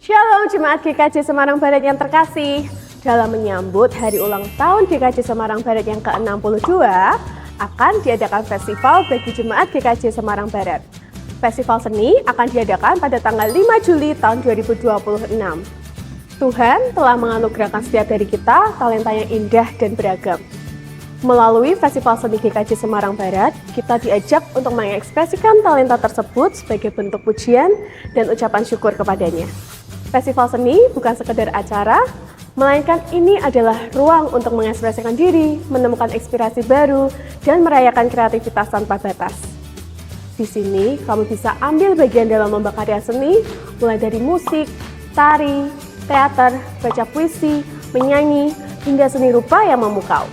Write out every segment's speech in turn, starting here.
Shalom Jemaat GKJ Semarang Barat yang terkasih. Dalam menyambut hari ulang tahun GKJ Semarang Barat yang ke-62, akan diadakan festival bagi Jemaat GKJ Semarang Barat. Festival seni akan diadakan pada tanggal 5 Juli tahun 2026. Tuhan telah menganugerahkan setiap dari kita talenta yang indah dan beragam. Melalui Festival Seni GKJ Semarang Barat, kita diajak untuk mengekspresikan talenta tersebut sebagai bentuk pujian dan ucapan syukur kepadanya. Festival seni bukan sekedar acara, melainkan ini adalah ruang untuk mengekspresikan diri, menemukan inspirasi baru, dan merayakan kreativitas tanpa batas. Di sini, kamu bisa ambil bagian dalam lomba karya seni, mulai dari musik, tari, teater, baca puisi, menyanyi, hingga seni rupa yang memukau.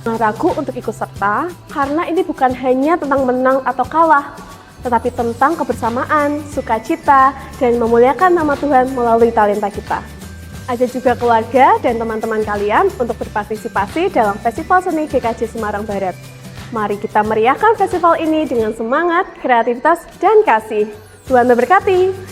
Jangan ragu untuk ikut serta, karena ini bukan hanya tentang menang atau kalah, tetapi tentang kebersamaan, sukacita, dan memuliakan nama Tuhan melalui talenta kita. Ajak juga keluarga dan teman-teman kalian untuk berpartisipasi dalam Festival Seni GKJ Semarang Barat. Mari kita meriahkan festival ini dengan semangat, kreativitas, dan kasih. Tuhan memberkati.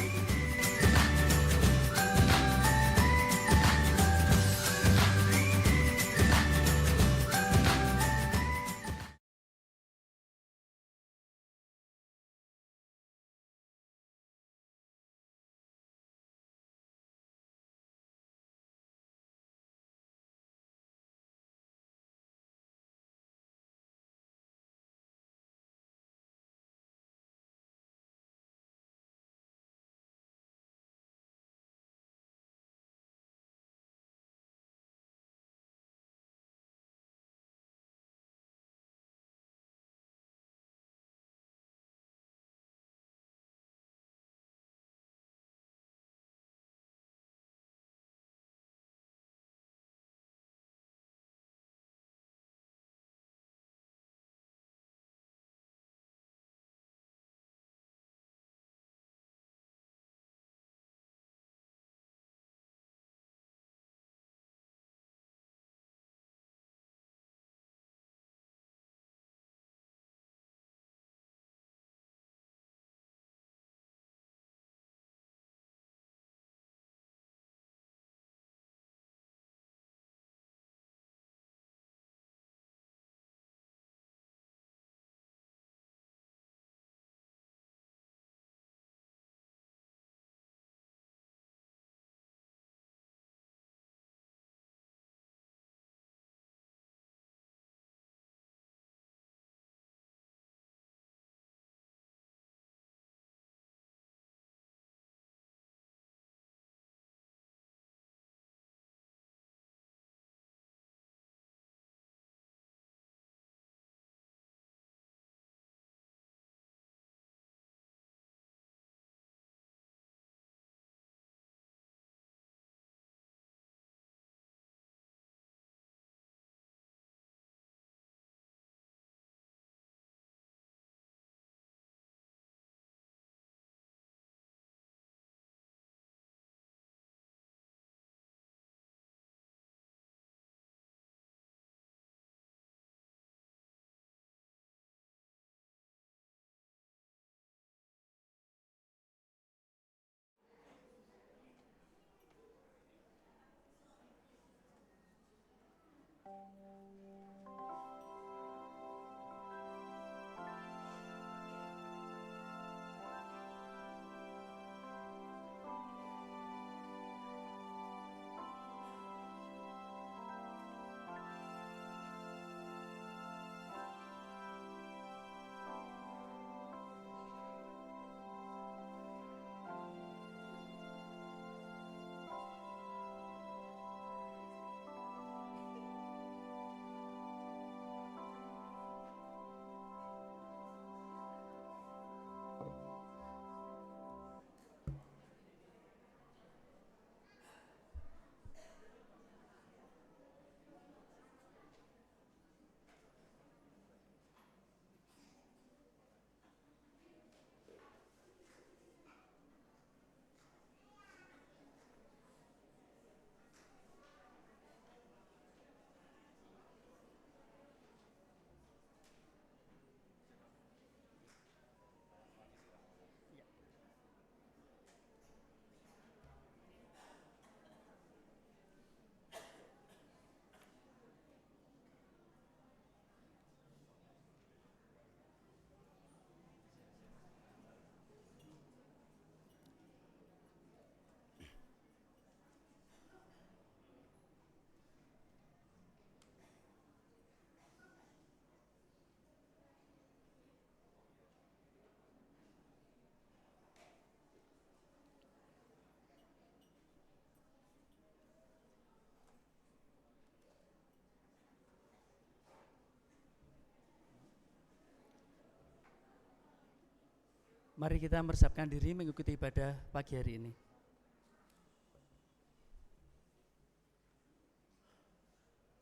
Mari kita mempersiapkan diri mengikuti ibadah pagi hari ini.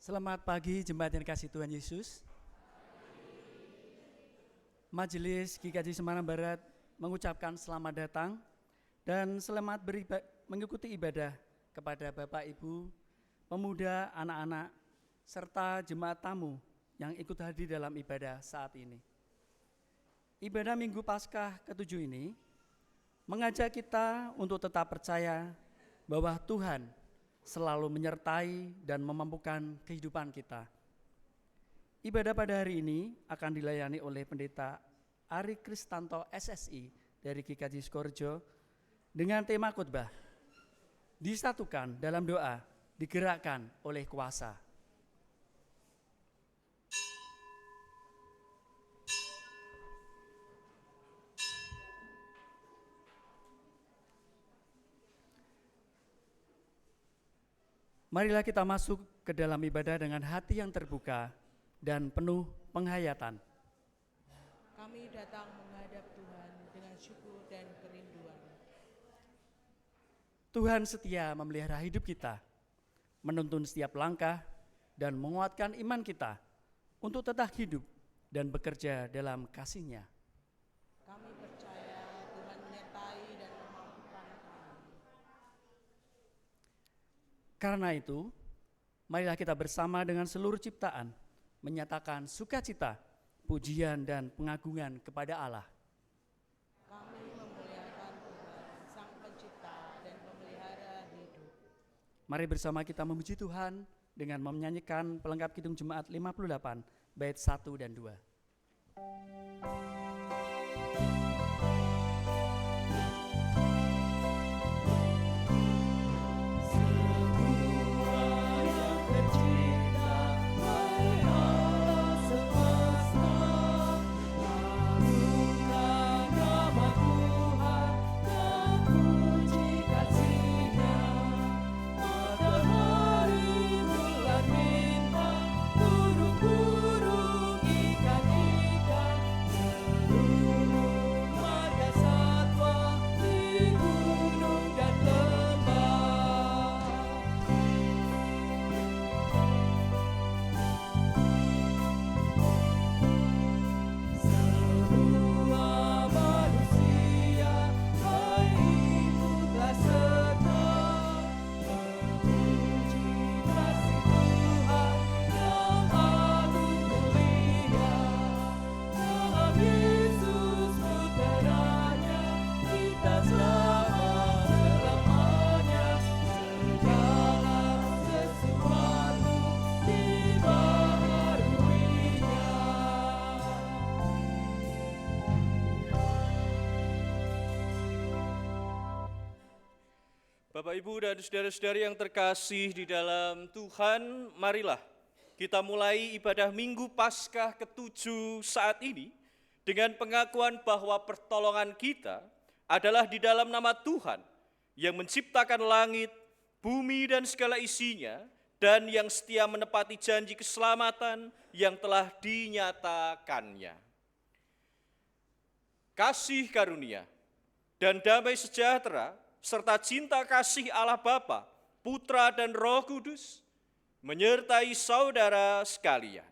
Selamat pagi jemaat yang dikasihi Tuhan Yesus. Majelis GKJ Semarang Barat mengucapkan selamat datang dan selamat mengikuti ibadah kepada Bapak Ibu, pemuda, anak-anak, serta jemaat tamu yang ikut hadir dalam ibadah saat ini. Ibadah Minggu Paskah ke-7 ini mengajak kita untuk tetap percaya bahwa Tuhan selalu menyertai dan memampukan kehidupan kita. Ibadah pada hari ini akan dilayani oleh Pendeta Ari Kristanto SSI dari GKJ Sukorejo dengan tema khotbah, disatukan dalam doa, digerakkan oleh kuasa. Marilah kita masuk ke dalam ibadah dengan hati yang terbuka dan penuh penghayatan. Kami datang menghadap Tuhan dengan syukur dan kerinduan. Tuhan setia memelihara hidup kita, menuntun setiap langkah dan menguatkan iman kita untuk tetap hidup dan bekerja dalam kasih-Nya. Kami percaya Tuhan menyertai dan memampukan kami. Karena itu, marilah kita bersama dengan seluruh ciptaan menyatakan sukacita, pujian dan pengagungan kepada Allah. Kami memuliakan Tuhan, Sang Pencipta dan Pemelihara hidup. Mari bersama kita memuji Tuhan dengan menyanyikan pelengkap Kidung Jemaat 58, bait 1 dan 2. Bapak, Ibu, dan saudara-saudari yang terkasih di dalam Tuhan, marilah kita mulai ibadah Minggu Paskah ke-7 saat ini dengan pengakuan bahwa pertolongan kita adalah di dalam nama Tuhan yang menciptakan langit, bumi, dan segala isinya, dan yang setia menepati janji keselamatan yang telah dinyatakannya. Kasih karunia dan damai sejahtera serta cinta kasih Allah Bapa, Putra dan Roh Kudus menyertai saudara sekalian.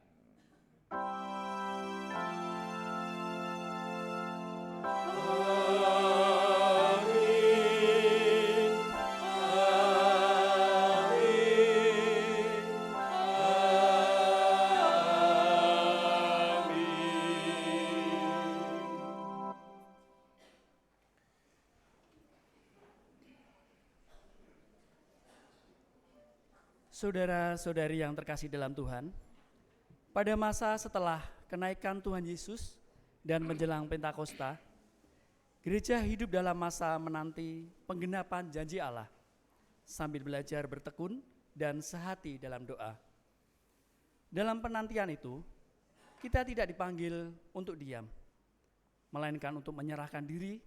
Saudara-saudari yang terkasih dalam Tuhan, pada masa setelah kenaikan Tuhan Yesus dan menjelang Pentakosta, gereja hidup dalam masa menanti penggenapan janji Allah, sambil belajar bertekun dan sehati dalam doa. Dalam penantian itu, kita tidak dipanggil untuk diam, melainkan untuk menyerahkan diri,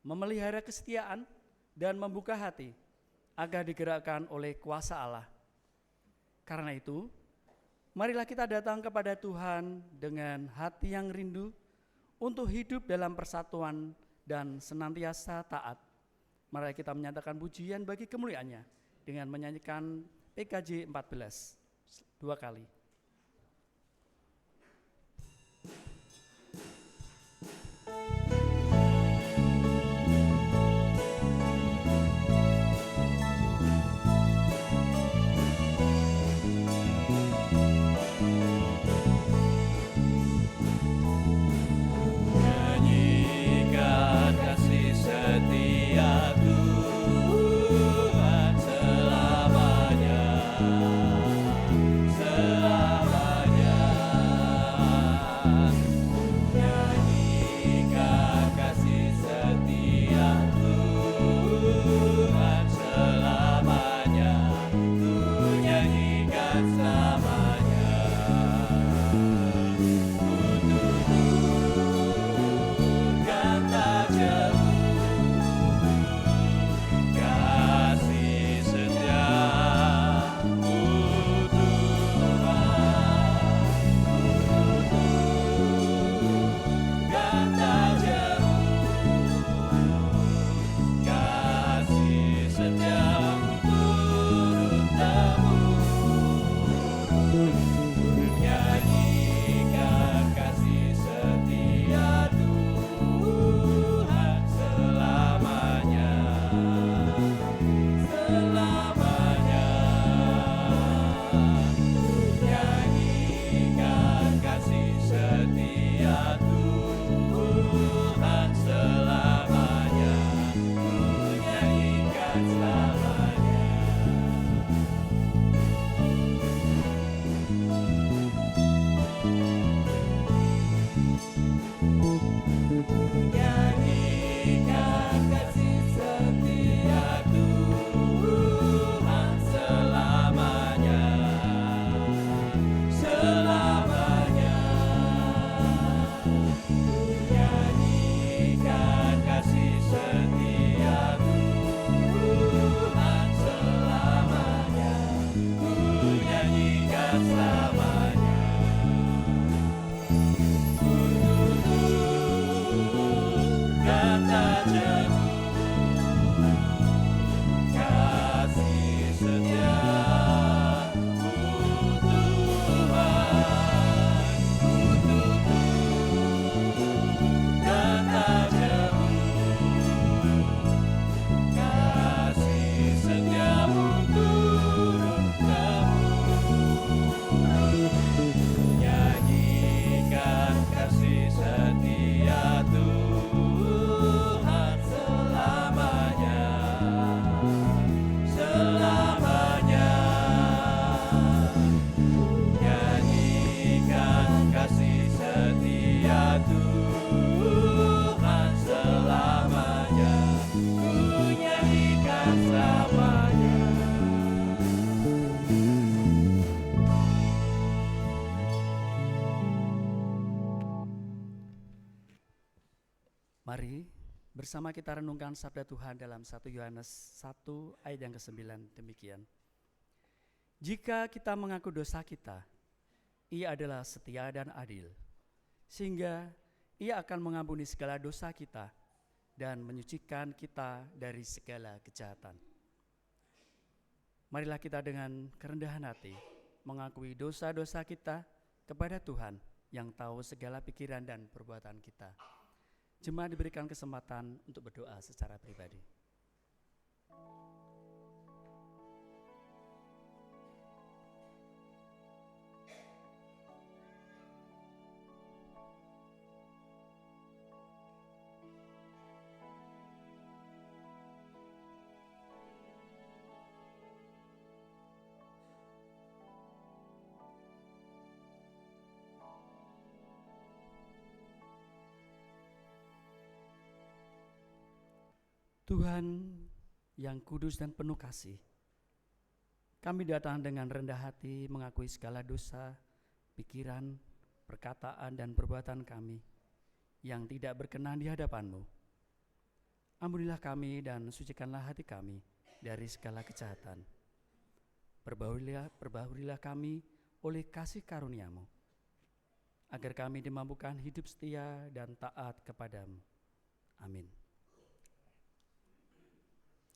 memelihara kesetiaan, dan membuka hati agar digerakkan oleh kuasa Allah. Karena itu, marilah kita datang kepada Tuhan dengan hati yang rindu untuk hidup dalam persatuan dan senantiasa taat. Mari kita menyatakan pujian bagi kemuliaannya dengan menyanyikan PKJ 14 2 kali. Nyanyikan kasih setia Tuhan selamanya, selamanya. Nyanyikan kasih setia Tuhan selamanya, ku nyanyikan selamanya. Kata jemu kasih setiamu Tuhan, kata jemu kasih setiamu turun temurun. Nyanyikan kasih setia Tuhan selamanya, selamanya. Nyanyikan kasih setia Tuhan selamanya, ku nyanyikan selamanya. Nyanyikan kasih setia Tuhan selamanya, selamanya. Nyanyikan kasih setia Tuhan selamanya, ku nyanyikan selamanya. Kata jemu kasih setiamu Tuhan, kata jemu kasih setiamu turun temurun. Nyanyikan kasih setia Tuhan selamanya, selamanya. Nyanyikan kasih setia Tuhan selamanya, ku nyanyikan selamanya. Mari bersama kita renungkan sabda Tuhan dalam 1 Yohanes 1 ayat yang ke-9 demikian. Jika kita mengaku dosa kita, Ia adalah setia dan adil, sehingga Ia akan mengampuni segala dosa kita dan menyucikan kita dari segala kejahatan. Marilah kita dengan kerendahan hati mengakui dosa-dosa kita kepada Tuhan yang tahu segala pikiran dan perbuatan kita. Jemaat diberikan kesempatan untuk berdoa secara pribadi. Tuhan yang kudus dan penuh kasih, kami datang dengan rendah hati mengakui segala dosa, pikiran, perkataan, dan perbuatan kami yang tidak berkenan di hadapan-Mu. Ampunilah kami dan sucikanlah hati kami dari segala kejahatan. Perbaharuilah kami oleh kasih karunia-Mu, agar kami dimampukan hidup setia dan taat kepada-Mu. Amin.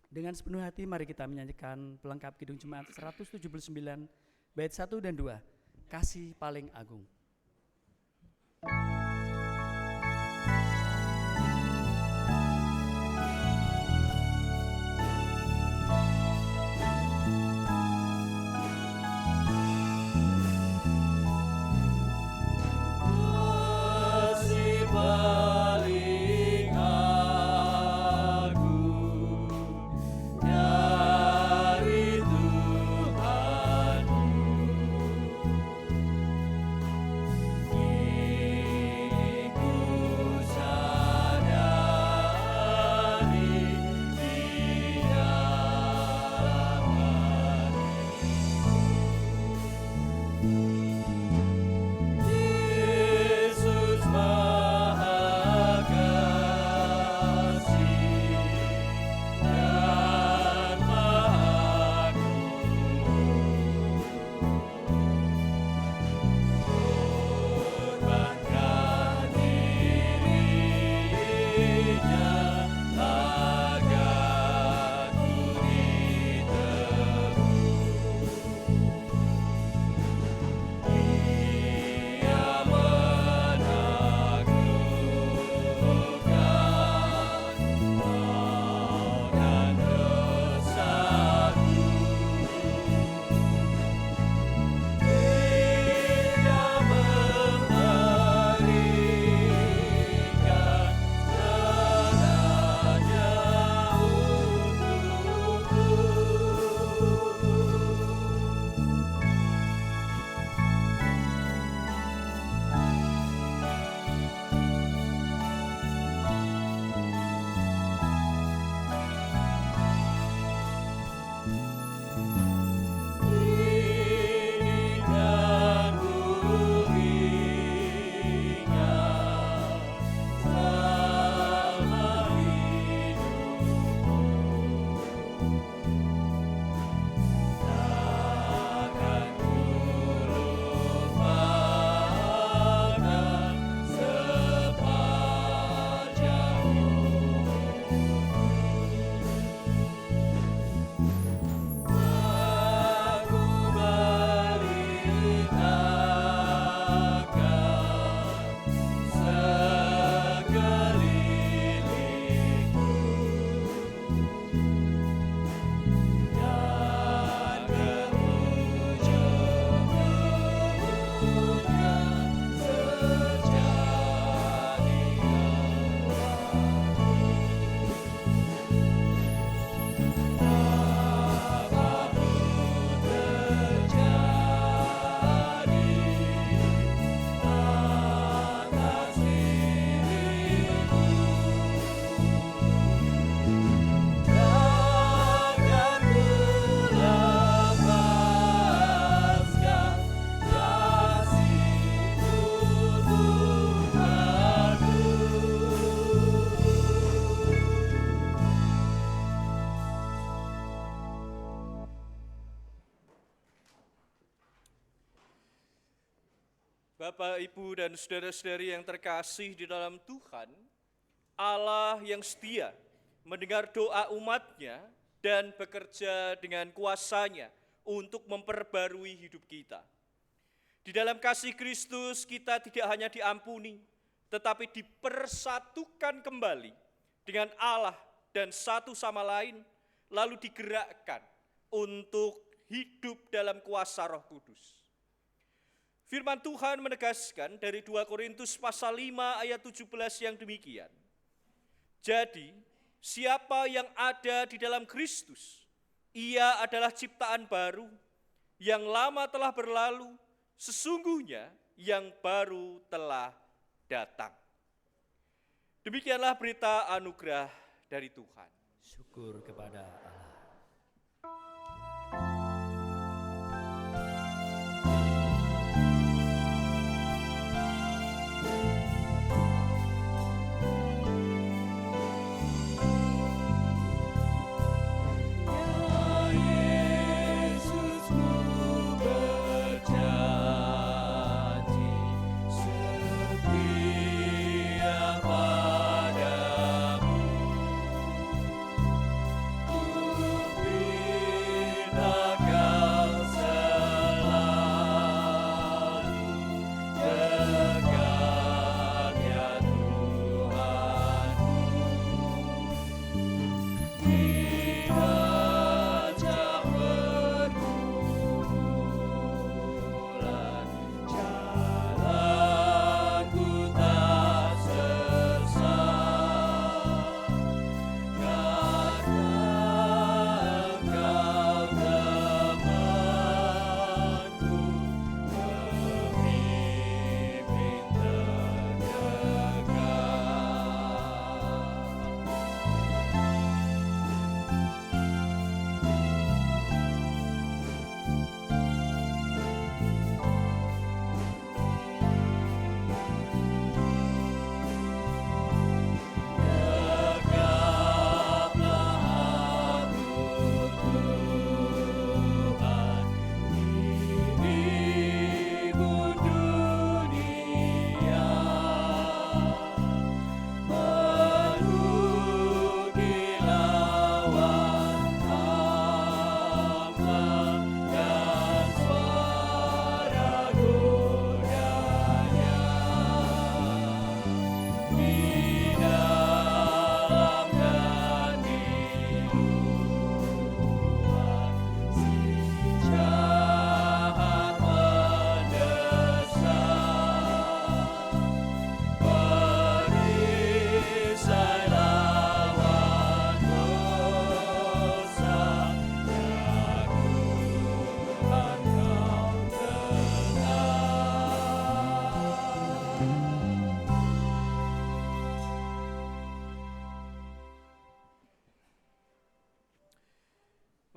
Dengan sepenuh hati mari kita menyanyikan pelengkap Kidung Jemaat 179 bait 1 dan 2, Kasih Paling Agung. Bapak, Ibu, dan saudara-saudari yang terkasih di dalam Tuhan, Allah yang setia mendengar doa umat-Nya dan bekerja dengan kuasa-Nya untuk memperbarui hidup kita. Di dalam kasih Kristus kita tidak hanya diampuni, tetapi dipersatukan kembali dengan Allah dan satu sama lain, lalu digerakkan untuk hidup dalam kuasa Roh Kudus. Firman Tuhan menegaskan dari 2 Korintus pasal 5 ayat 17 yang demikian. Jadi, siapa yang ada di dalam Kristus, ia adalah ciptaan baru, yang lama telah berlalu, sesungguhnya yang baru telah datang. Demikianlah berita anugerah dari Tuhan. Syukur kepada Allah. Setia padamu.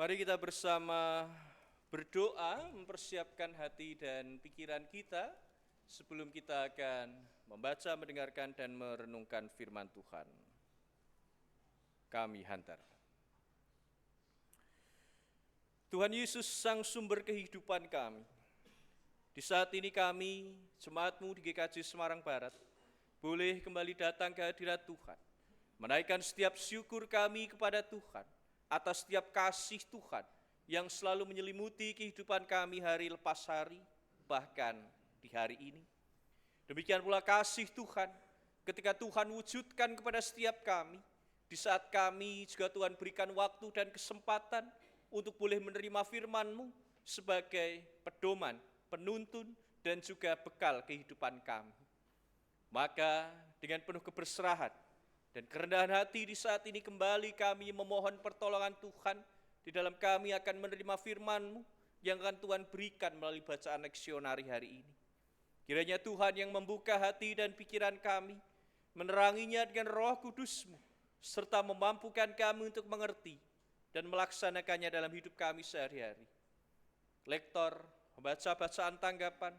Mari kita bersama berdoa, mempersiapkan hati dan pikiran kita sebelum kita akan membaca, mendengarkan, dan merenungkan firman Tuhan. Kami hantar. Tuhan Yesus, Sang Sumber kehidupan kami, di saat ini kami, jemaat-Mu di GKJ Semarang Barat, boleh kembali datang ke hadirat Tuhan, menaikkan setiap syukur kami kepada Tuhan, atas setiap kasih Tuhan yang selalu menyelimuti kehidupan kami hari lepas hari, bahkan di hari ini. Demikian pula kasih Tuhan ketika Tuhan wujudkan kepada setiap kami, di saat kami juga Tuhan berikan waktu dan kesempatan untuk boleh menerima firman-Mu sebagai pedoman, penuntun, dan juga bekal kehidupan kami. Maka dengan penuh keberserahan dan kerendahan hati di saat ini kembali kami memohon pertolongan Tuhan di dalam kami akan menerima firman-Mu yang akan Tuhan berikan melalui bacaan leksionari hari ini. Kiranya Tuhan yang membuka hati dan pikiran kami, meneranginya dengan Roh Kudus-Mu, serta memampukan kami untuk mengerti dan melaksanakannya dalam hidup kami sehari-hari. Lektor, membaca bacaan tanggapan,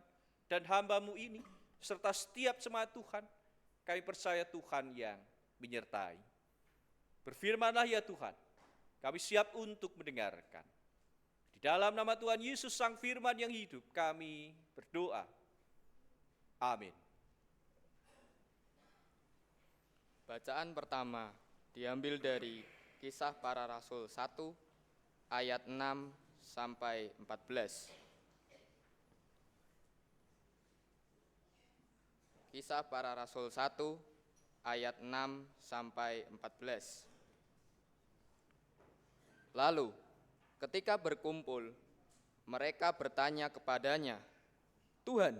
dan hamba-Mu ini, serta setiap jemaat Tuhan, kami percaya Tuhan yang menyertai. Berfirmanlah ya Tuhan, kami siap untuk mendengarkan. Di dalam nama Tuhan Yesus Sang Firman yang hidup, kami berdoa. Amin. Bacaan pertama diambil dari Kisah Para Rasul 1 ayat 6 sampai 14. Kisah Para Rasul 1 ayat 6 sampai 14. Lalu ketika berkumpul, mereka bertanya kepadanya, "Tuhan,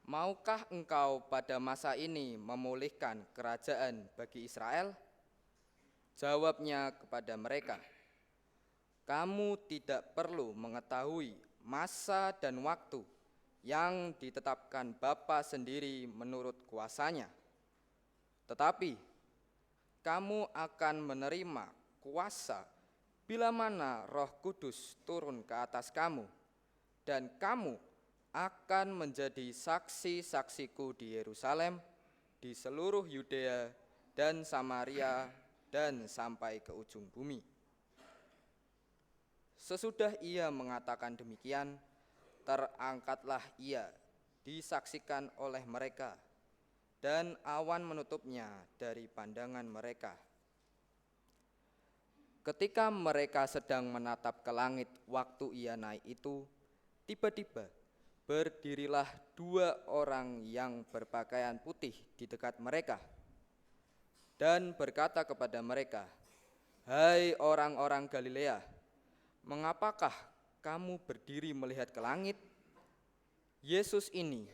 maukah engkau pada masa ini memulihkan kerajaan bagi Israel?" Jawabnya kepada mereka, "Kamu tidak perlu mengetahui masa dan waktu yang ditetapkan Bapa sendiri menurut kuasanya. Tetapi kamu akan menerima kuasa bila mana Roh Kudus turun ke atas kamu, dan kamu akan menjadi saksi-saksiku di Yerusalem, di seluruh Yudea dan Samaria, dan sampai ke ujung bumi." Sesudah ia mengatakan demikian, terangkatlah ia disaksikan oleh mereka, dan awan menutupnya dari pandangan mereka. Ketika mereka sedang menatap ke langit waktu ia naik itu, tiba-tiba berdirilah 2 orang yang berpakaian putih di dekat mereka dan berkata kepada mereka, "Hai orang-orang Galilea, mengapakah kamu berdiri melihat ke langit? Yesus ini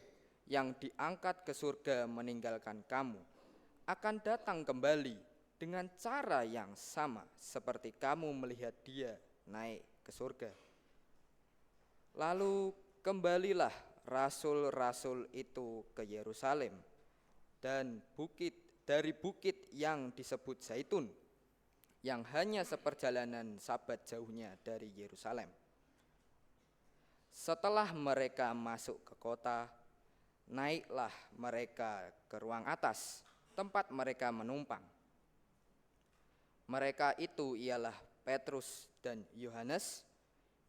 yang diangkat ke surga meninggalkan kamu akan datang kembali dengan cara yang sama seperti kamu melihat dia naik ke surga." Lalu kembalilah rasul-rasul itu ke Yerusalem dan dari bukit yang disebut Zaitun, yang hanya seperjalanan sabat jauhnya dari Yerusalem. Setelah mereka masuk ke kota, naiklah mereka ke ruang atas, tempat mereka menumpang. Mereka itu ialah Petrus dan Yohanes,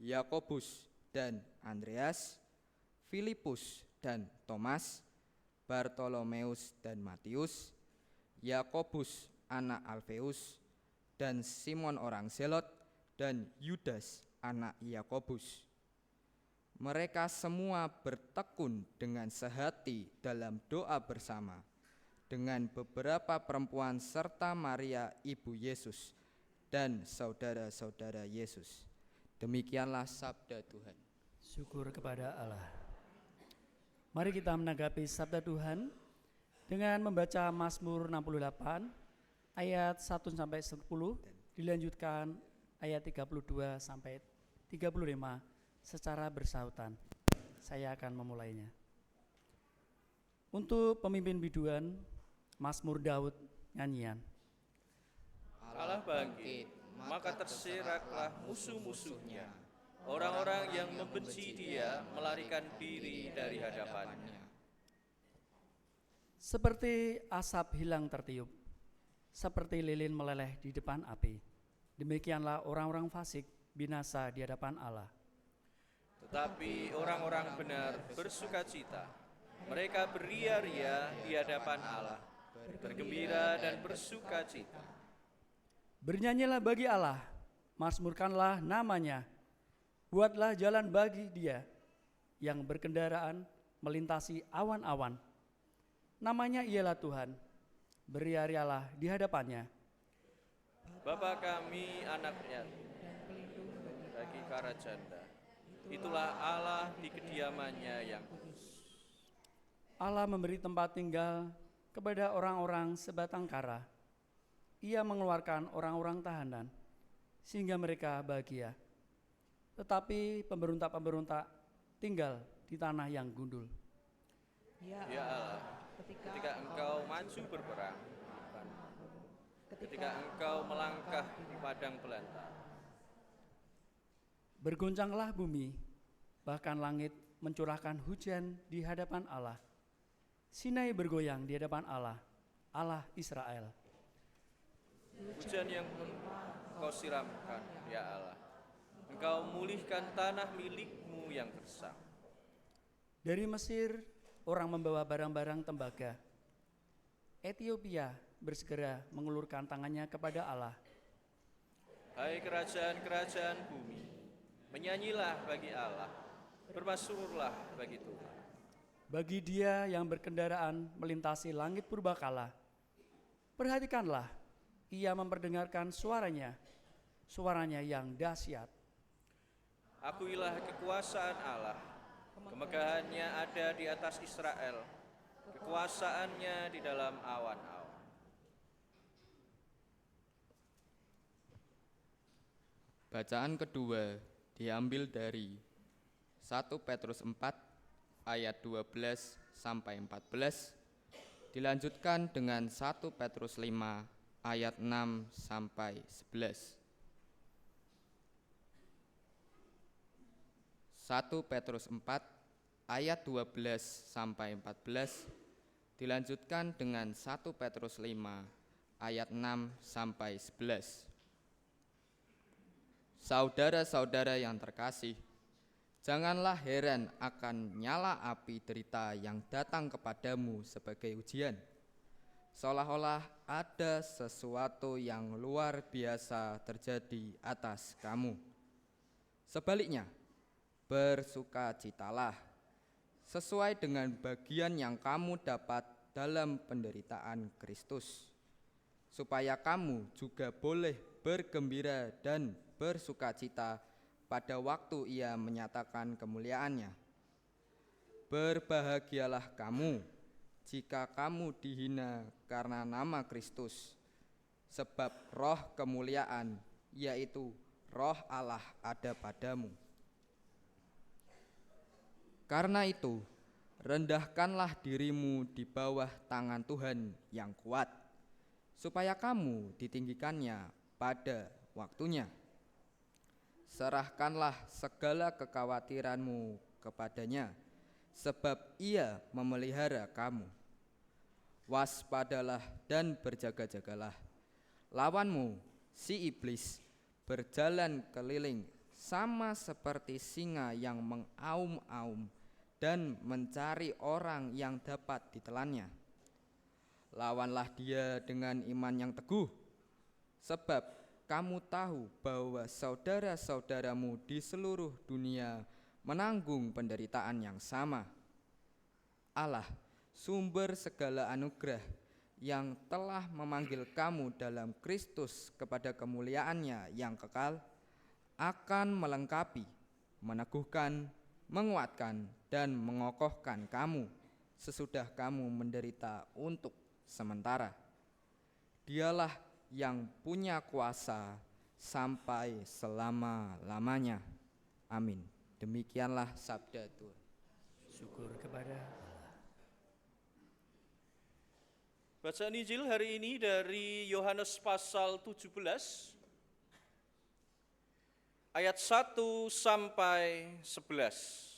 Yakobus dan Andreas, Filipus dan Thomas, Bartolomeus dan Matius, Yakobus anak Alfeus, dan Simon orang Zelot, dan Yudas anak Yakobus. Mereka semua bertekun dengan sehati dalam doa bersama dengan beberapa perempuan serta Maria ibu Yesus dan saudara-saudara Yesus. Demikianlah sabda Tuhan. Syukur kepada Allah. Mari kita menanggapi sabda Tuhan dengan membaca Mazmur 68 ayat 1 sampai 10, dilanjutkan ayat 32 sampai 35 secara bersautan. Saya akan memulainya. Untuk pemimpin biduan, Mazmur Daud, nyanyian. Allah bangkit, maka terseraklah musuh-musuhnya. Orang-orang yang membenci dia melarikan diri dari hadapannya. Seperti asap hilang tertiup, seperti lilin meleleh di depan api, demikianlah orang-orang fasik binasa di hadapan Allah. Tetapi orang-orang benar bersukacita, mereka beria-ria di hadapan Allah, bergembira dan bersukacita. Bernyanyilah bagi Allah, mazmurkanlah namanya, buatlah jalan bagi dia yang berkendaraan melintasi awan-awan. Namanya ialah Tuhan, beria-rialah di hadapannya. Bapa kami anaknya bagi Karajanda, itulah Allah di kediamannya yang kudus. Allah memberi tempat tinggal kepada orang-orang sebatang kara. Ia mengeluarkan orang-orang tahanan sehingga mereka bahagia. Tetapi pemberontak-pemberontak tinggal di tanah yang gundul. Ya Allah, ketika Engkau maju berperang, ketika Engkau melangkah di padang belantara, bergoncanglah bumi, bahkan langit mencurahkan hujan di hadapan Allah. Sinai bergoyang di hadapan Allah, Allah Israel. hujan yang Engkau siramkan, ya Allah. Engkau mulihkan tanah milikmu yang gersang. Dari Mesir, orang membawa barang-barang tembaga. Ethiopia bersegera mengulurkan tangannya kepada Allah. Hai kerajaan-kerajaan bumi, menyanyilah bagi Allah, bermasyhurlah bagi Tuhan. Bagi dia yang berkendaraan melintasi langit purbakala, perhatikanlah, ia memperdengarkan suaranya, suaranya yang dahsyat. Akuilah kekuasaan Allah, kemegahannya ada di atas Israel, kekuasaannya di dalam awan-awan. Bacaan kedua diambil dari 1 Petrus 4 ayat 12 sampai 14, dilanjutkan dengan 1 Petrus 5 ayat 6 sampai 11. 1 Petrus 4 ayat 12 sampai 14, dilanjutkan dengan 1 Petrus 5 ayat 6 sampai 11. Saudara-saudara yang terkasih, janganlah heran akan nyala api derita yang datang kepadamu sebagai ujian, seolah-olah ada sesuatu yang luar biasa terjadi atas kamu. Sebaliknya, bersukacitalah sesuai dengan bagian yang kamu dapat dalam penderitaan Kristus, supaya kamu juga boleh bergembira dan bersukacita pada waktu Ia menyatakan kemuliaannya. Berbahagialah kamu jika kamu dihina karena nama Kristus, sebab roh kemuliaan, yaitu roh Allah ada padamu. Karena itu, rendahkanlah dirimu di bawah tangan Tuhan yang kuat, supaya kamu ditinggikannya pada waktunya. Serahkanlah segala kekhawatiranmu kepadanya, sebab Ia memelihara kamu. Waspadalah dan berjaga-jagalah. Lawanmu, si iblis, berjalan keliling sama seperti singa yang mengaum-aum dan mencari orang yang dapat ditelannya. Lawanlah dia dengan iman yang teguh, sebab kamu tahu bahwa saudara-saudaramu di seluruh dunia menanggung penderitaan yang sama. Allah, sumber segala anugerah, yang telah memanggil kamu dalam Kristus kepada kemuliaannya yang kekal, akan melengkapi, meneguhkan, menguatkan, dan mengokohkan kamu sesudah kamu menderita untuk sementara. Dialah yang punya kuasa sampai selama-lamanya. Amin. Demikianlah sabda Tuhan. Syukur kepada Allah. Bacaan Injil hari ini dari Yohanes pasal 17 ayat 1 sampai 11.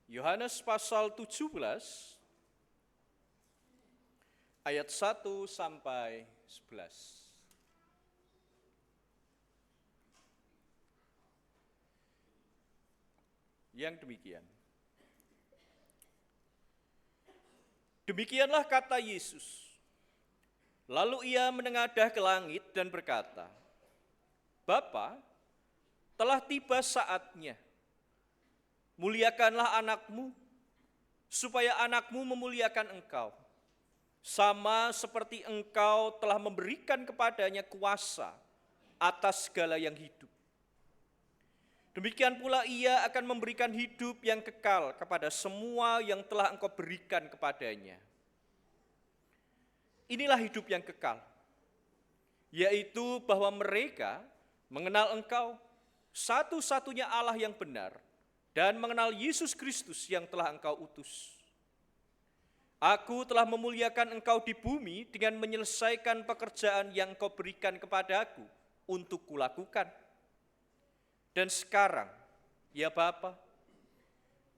Yohanes pasal 17 ayat 1 sampai 11. Yang demikian. Demikianlah kata Yesus. Lalu Ia menengadah ke langit dan berkata, Bapa, telah tiba saatnya. Muliakanlah anakmu, supaya anakmu memuliakan engkau. Sama seperti engkau telah memberikan kepadanya kuasa atas segala yang hidup. Demikian pula Ia akan memberikan hidup yang kekal kepada semua yang telah engkau berikan kepadanya. Inilah hidup yang kekal, yaitu bahwa mereka mengenal engkau, satu-satunya Allah yang benar, dan mengenal Yesus Kristus yang telah engkau utus. Aku telah memuliakan engkau di bumi dengan menyelesaikan pekerjaan yang engkau berikan kepadaku untuk kulakukan. Dan sekarang, ya Bapa,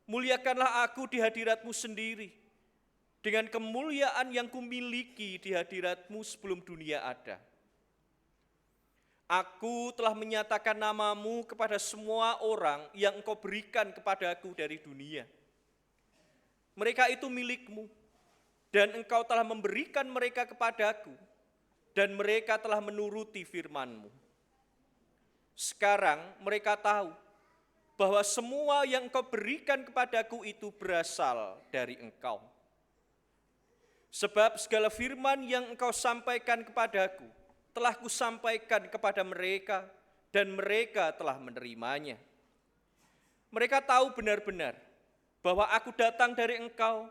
muliakanlah aku di hadiratmu sendiri, dengan kemuliaan yang kumiliki di hadiratmu sebelum dunia ada. Aku telah menyatakan namamu kepada semua orang yang engkau berikan kepadaku dari dunia. Mereka itu milikmu, dan engkau telah memberikan mereka kepadaku, dan mereka telah menuruti firman-Mu. Sekarang mereka tahu bahwa semua yang engkau berikan kepadaku itu berasal dari engkau. Sebab segala firman yang engkau sampaikan kepadaku telah kusampaikan kepada mereka, dan mereka telah menerimanya. Mereka tahu benar-benar bahwa aku datang dari engkau,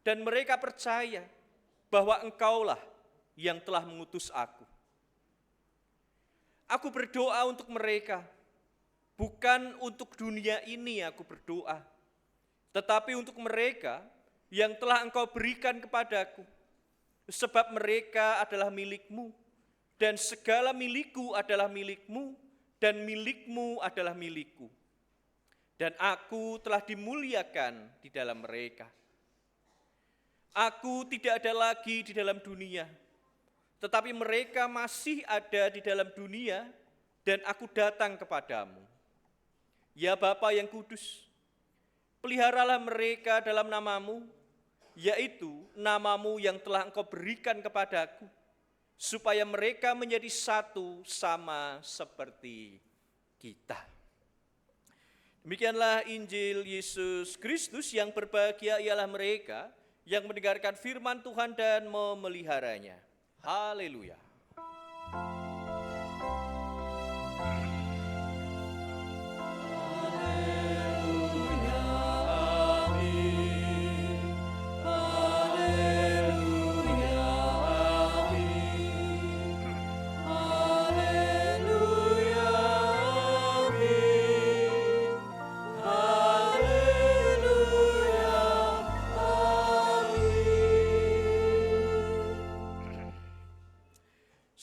dan mereka percaya bahwa engkaulah yang telah mengutus aku. Aku berdoa untuk mereka, bukan untuk dunia ini aku berdoa, tetapi untuk mereka yang telah engkau berikan kepadaku, sebab mereka adalah milikmu, dan segala milikku adalah milikmu, dan milikmu adalah milikku. Dan aku telah dimuliakan di dalam mereka. Aku tidak ada lagi di dalam dunia, tetapi mereka masih ada di dalam dunia, dan aku datang kepadamu. Ya Bapa yang kudus, peliharalah mereka dalam namamu, yaitu namamu yang telah engkau berikan kepadaku, supaya mereka menjadi satu sama seperti kita. Demikianlah Injil Yesus Kristus. Yang berbahagia ialah mereka yang mendengarkan firman Tuhan dan memeliharanya. Haleluya.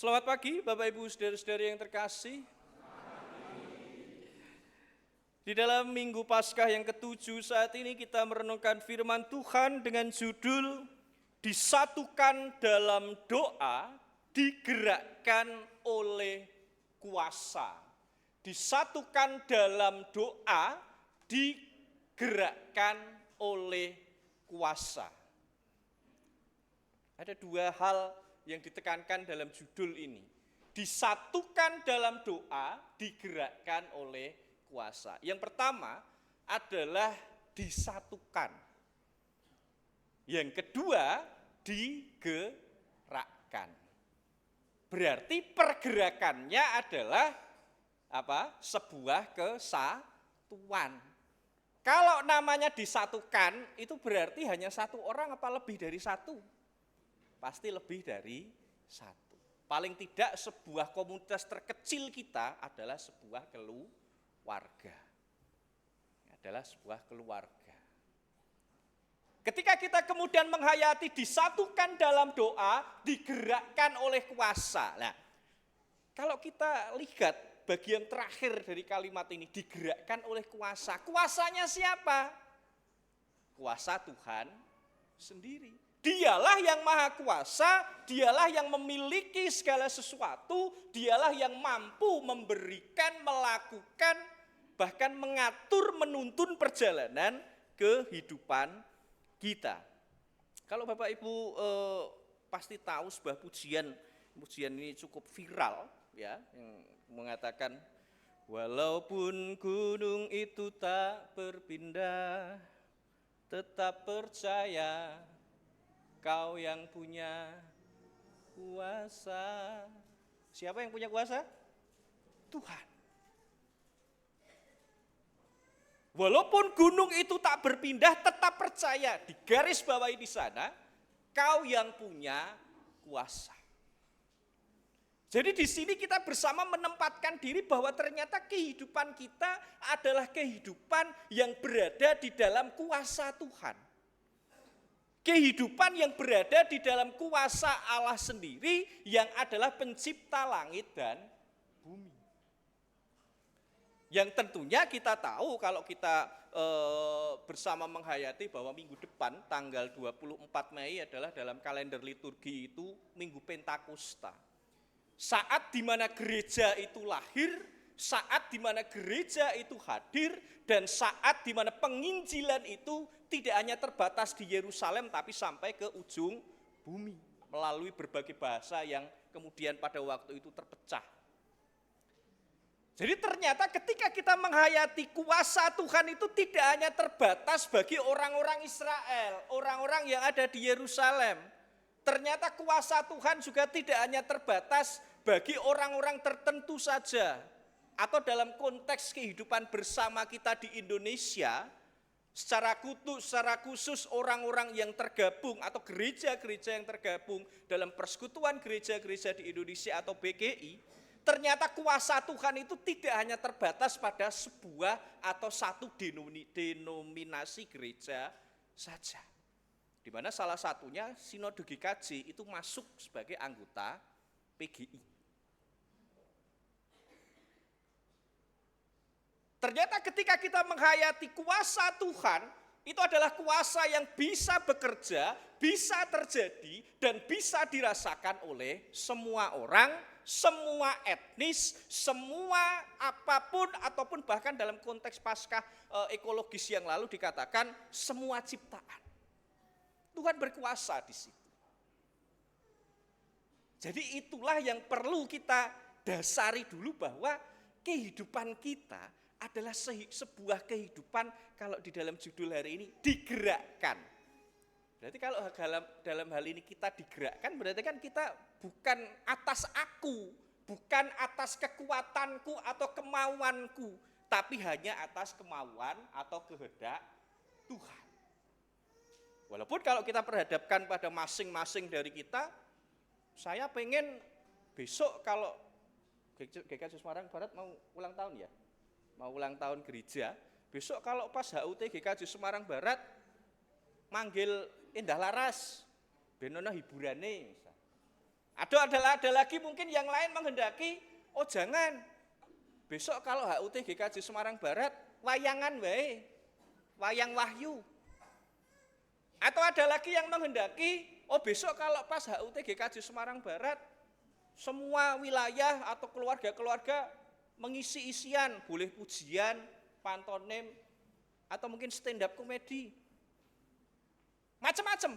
Selamat pagi Bapak Ibu saudara-saudari yang terkasih. Di dalam Minggu Paskah yang ke-7 saat ini kita merenungkan firman Tuhan dengan judul disatukan dalam doa, digerakkan oleh kuasa. Disatukan dalam doa, digerakkan oleh kuasa. Ada dua hal yang ditekankan dalam judul ini. Disatukan dalam doa, digerakkan oleh kuasa. Yang pertama adalah disatukan. Yang kedua, digerakkan. Berarti pergerakannya adalah apa? Sebuah kesatuan. Kalau namanya disatukan, itu berarti hanya satu orang apa lebih dari satu? Pasti lebih dari satu. Paling tidak sebuah komunitas terkecil kita adalah sebuah keluarga. Adalah sebuah keluarga. Ketika kita kemudian menghayati disatukan dalam doa, digerakkan oleh kuasa. Nah, kalau kita lihat bagian terakhir dari kalimat ini, digerakkan oleh kuasa. Kuasanya siapa? Kuasa Tuhan sendiri. Dialah yang maha kuasa, dialah yang memiliki segala sesuatu, dialah yang mampu memberikan, melakukan, bahkan mengatur, menuntun perjalanan kehidupan kita. Kalau Bapak Ibu pasti tahu sebuah pujian ini cukup viral, ya, yang mengatakan, walaupun gunung itu tak berpindah, tetap percaya, Kau yang punya kuasa. Siapa yang punya kuasa? Tuhan. Walaupun gunung itu tak berpindah, tetap percaya. Di garis bawahi di sana, Kau yang punya kuasa. Jadi di sini kita bersama menempatkan diri bahwa ternyata kehidupan kita adalah kehidupan yang berada di dalam kuasa Tuhan. Kehidupan yang berada di dalam kuasa Allah sendiri yang adalah pencipta langit dan bumi. Yang tentunya kita tahu kalau kita bersama menghayati bahwa minggu depan tanggal 24 Mei adalah dalam kalender liturgi itu Minggu Pentakosta. Saat di mana gereja itu lahir, saat di mana gereja itu hadir, dan saat di mana penginjilan itu tidak hanya terbatas di Yerusalem tapi sampai ke ujung bumi melalui berbagai bahasa yang kemudian pada waktu itu terpecah. Jadi ternyata ketika kita menghayati kuasa Tuhan itu tidak hanya terbatas bagi orang-orang Israel, orang-orang yang ada di Yerusalem. Ternyata kuasa Tuhan juga tidak hanya terbatas bagi orang-orang tertentu saja. Atau dalam konteks kehidupan bersama kita di Indonesia, secara khusus orang-orang yang tergabung atau gereja-gereja yang tergabung dalam persekutuan gereja-gereja di Indonesia atau BGI, ternyata kuasa Tuhan itu tidak hanya terbatas pada sebuah atau satu denominasi gereja saja. Di mana salah satunya Sinode GKJ itu masuk sebagai anggota PGI. Ternyata ketika kita menghayati kuasa Tuhan, itu adalah kuasa yang bisa bekerja, bisa terjadi, dan bisa dirasakan oleh semua orang, semua etnis, semua apapun ataupun bahkan dalam konteks Paskah ekologis yang lalu dikatakan semua ciptaan. Tuhan berkuasa di situ. Jadi itulah yang perlu kita dasari dulu bahwa kehidupan kita adalah sebuah kehidupan kalau di dalam judul hari ini digerakkan. Berarti kalau dalam hal ini kita digerakkan berarti kan kita bukan atas aku, bukan atas kekuatanku atau kemauanku, tapi hanya atas kemauan atau kehendak Tuhan. Walaupun kalau kita perhadapkan pada masing-masing dari kita, saya pengen besok kalau GKJ Semarang Barat mau ulang tahun ya, mau ulang tahun gereja, besok kalau pas HUT GKJ Semarang Barat manggil Indah Laras, benono hiburane. Ada lagi mungkin yang lain menghendaki, oh jangan, besok kalau HUT GKJ Semarang Barat wayangan wae, wayang wahyu. Atau ada lagi yang menghendaki, oh besok kalau pas HUT GKJ Semarang Barat semua wilayah atau keluarga-keluarga mengisi isian, boleh pujian, pantonim, atau mungkin stand up komedi. Macam-macam.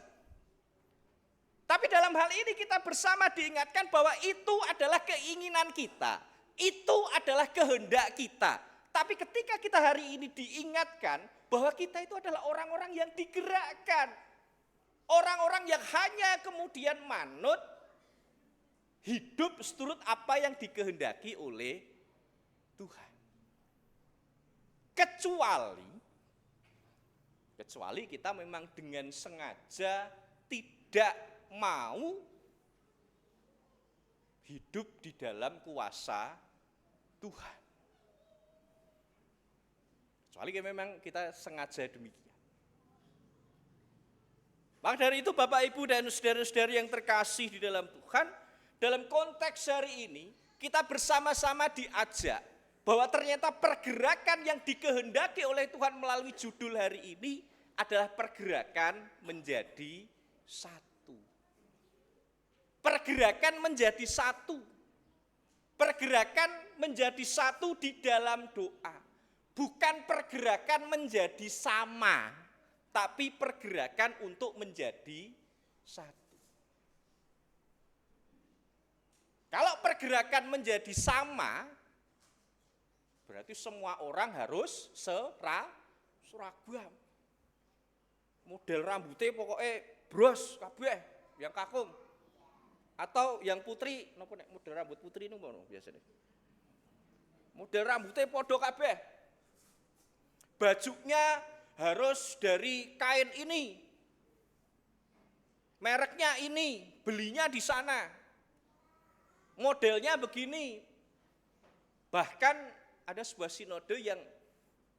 Tapi dalam hal ini kita bersama diingatkan bahwa itu adalah keinginan kita. Itu adalah kehendak kita. Tapi ketika kita hari ini diingatkan bahwa kita itu adalah orang-orang yang digerakkan. Orang-orang yang hanya kemudian manut hidup seturut apa yang dikehendaki oleh Tuhan. Kecuali kita memang dengan sengaja tidak mau hidup di dalam kuasa Tuhan. Kecuali memang kita sengaja demikian. Maka dari itu Bapak Ibu dan saudara-saudari yang terkasih di dalam Tuhan, dalam konteks hari ini kita bersama-sama diajak bahwa ternyata pergerakan yang dikehendaki oleh Tuhan melalui judul hari ini adalah pergerakan menjadi satu. Pergerakan menjadi satu. Pergerakan menjadi satu di dalam doa. Bukan pergerakan menjadi sama, tapi pergerakan untuk menjadi satu. Kalau pergerakan menjadi sama, berarti semua orang harus seragam. Model rambutnya pokoknya bros kabeh yang kakung. Atau yang putri, napa nek model rambut putri niku ngono biasane. Model rambutnya podo kabeh. Bajunya harus dari kain ini. Mereknya ini, belinya di sana. Modelnya begini. Bahkan ada sebuah sinode yang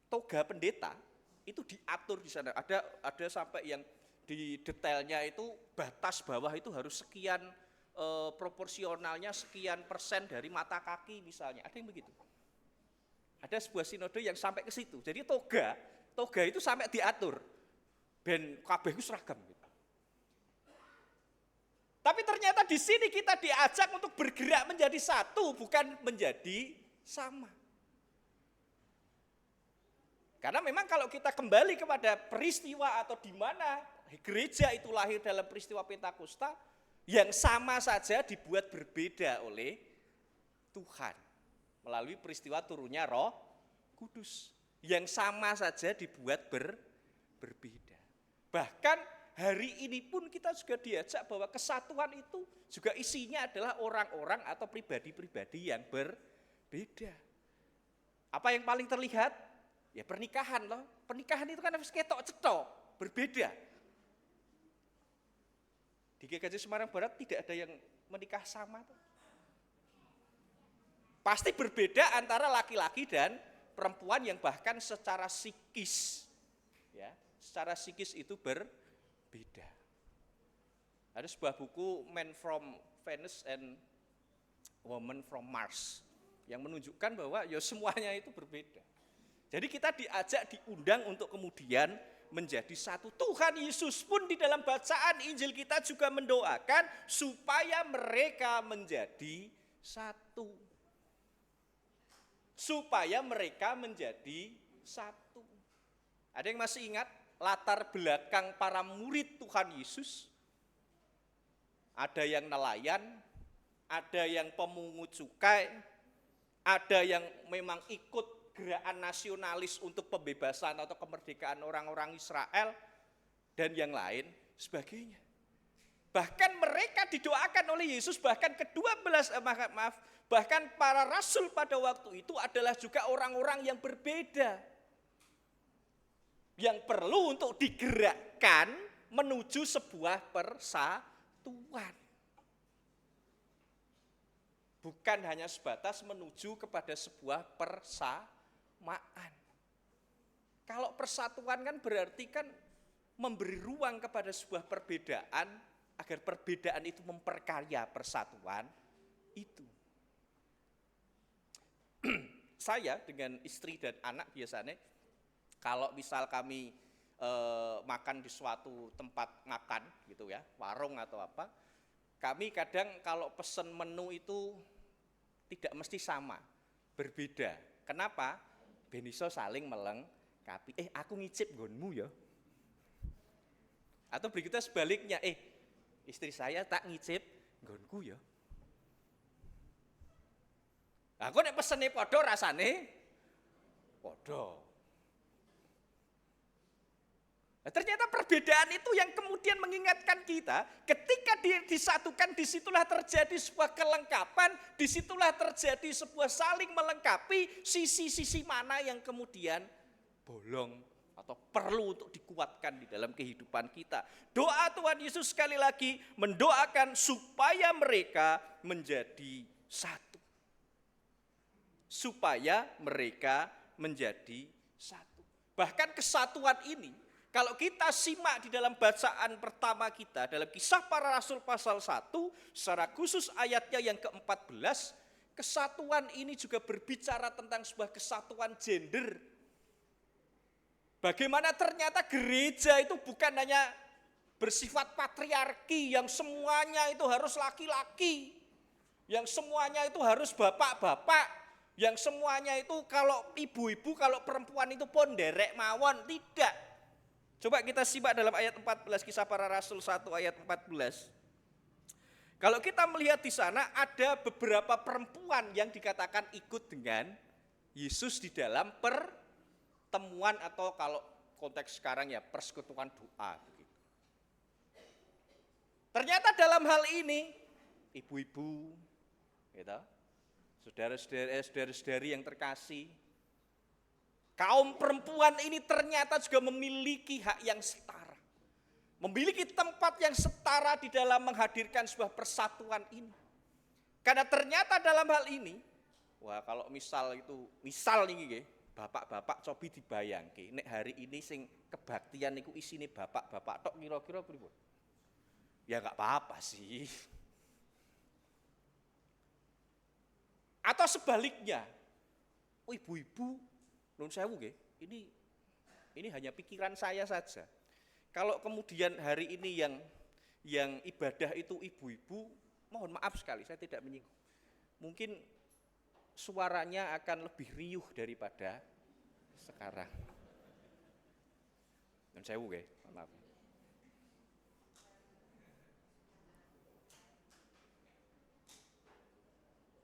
toga pendeta itu diatur di sana. Ada sampai yang di detailnya itu batas bawah itu harus sekian proporsionalnya sekian persen dari mata kaki misalnya. Ada yang begitu. Ada sebuah sinode yang sampai ke situ. Jadi toga itu sampai diatur. Ben kabeh ku seragam gitu. Tapi ternyata di sini kita diajak untuk bergerak menjadi satu, bukan menjadi sama. Karena memang kalau kita kembali kepada peristiwa atau di mana gereja itu lahir dalam peristiwa Pentakosta, yang sama saja dibuat berbeda oleh Tuhan. Melalui peristiwa turunnya Roh Kudus. Yang sama saja dibuat berbeda. Bahkan hari ini pun kita juga diajak bahwa kesatuan itu juga isinya adalah orang-orang atau pribadi-pribadi yang berbeda. Apa yang paling terlihat? Ya pernikahan loh. Pernikahan itu kan harus ketok-cetok, berbeda. Di GKJ Semarang Barat tidak ada yang menikah sama. Pasti berbeda antara laki-laki dan perempuan yang bahkan secara psikis, ya, secara psikis itu berbeda. Ada sebuah buku Man from Venus and Woman from Mars yang menunjukkan bahwa ya semuanya itu berbeda. Jadi kita diajak, diundang untuk kemudian menjadi satu. Tuhan Yesus pun di dalam bacaan Injil kita juga mendoakan supaya mereka menjadi satu. Supaya mereka menjadi satu. Ada yang masih ingat latar belakang para murid Tuhan Yesus? Ada yang nelayan, ada yang pemungut cukai, ada yang memang ikut gerakan nasionalis untuk pembebasan atau kemerdekaan orang-orang Israel, dan yang lain sebagainya. Bahkan mereka didoakan oleh Yesus, bahkan bahkan para rasul pada waktu itu adalah juga orang-orang yang berbeda. Yang perlu untuk digerakkan menuju sebuah persatuan. Bukan hanya sebatas menuju kepada sebuah persamaan. Kalau persatuan kan berarti kan memberi ruang kepada sebuah perbedaan, agar perbedaan itu memperkaya persatuan itu. Saya dengan istri dan anak biasanya, kalau misal kami makan di suatu tempat makan gitu ya, warung atau apa, kami kadang kalau pesen menu itu tidak mesti sama, berbeda. Kenapa? Ben iso saling melengkapi. Aku ngicip nggonmu ya. Atau berikutnya sebaliknya, istri saya tak ngicip nggonku ya. Aku nek pesene padha rasane padha. Nah, ternyata perbedaan itu yang kemudian mengingatkan kita, ketika disatukan, disitulah terjadi sebuah kelengkapan, disitulah terjadi sebuah saling melengkapi sisi-sisi mana yang kemudian bolong atau perlu untuk dikuatkan di dalam kehidupan kita. Doa Tuhan Yesus sekali lagi mendoakan supaya mereka menjadi satu. Supaya mereka menjadi satu. Bahkan kesatuan ini, kalau kita simak di dalam bacaan pertama kita dalam Kisah Para Rasul pasal 1, secara khusus ayatnya yang ke-14, kesatuan ini juga berbicara tentang sebuah kesatuan gender. Bagaimana ternyata gereja itu bukan hanya bersifat patriarki yang semuanya itu harus laki-laki, yang semuanya itu harus bapak-bapak, yang semuanya itu kalau ibu-ibu, kalau perempuan itu pun derek mawon, tidak. Coba kita simak dalam ayat 14, Kisah Para Rasul 1 ayat 14. Kalau kita melihat di sana ada beberapa perempuan yang dikatakan ikut dengan Yesus di dalam pertemuan atau kalau konteks sekarang ya persekutuan doa. Ternyata dalam hal ini ibu-ibu, gitu, saudara-saudari yang terkasih, kaum perempuan ini ternyata juga memiliki hak yang setara. Memiliki tempat yang setara di dalam menghadirkan sebuah persatuan ini. Karena ternyata dalam hal ini, kalau misal nih, bapak-bapak cobi dibayangke, nek hari ini sing kebaktian niku isine bapak-bapak tok kira-kira pripun? Ya enggak apa-apa sih. Atau sebaliknya, ibu-ibu, nun sewu nggih, ini hanya pikiran saya saja. Kalau kemudian hari ini yang ibadah itu ibu-ibu, mohon maaf sekali, saya tidak menyinggung. Mungkin suaranya akan lebih riuh daripada sekarang. Nun sewu nggih, mohon maaf.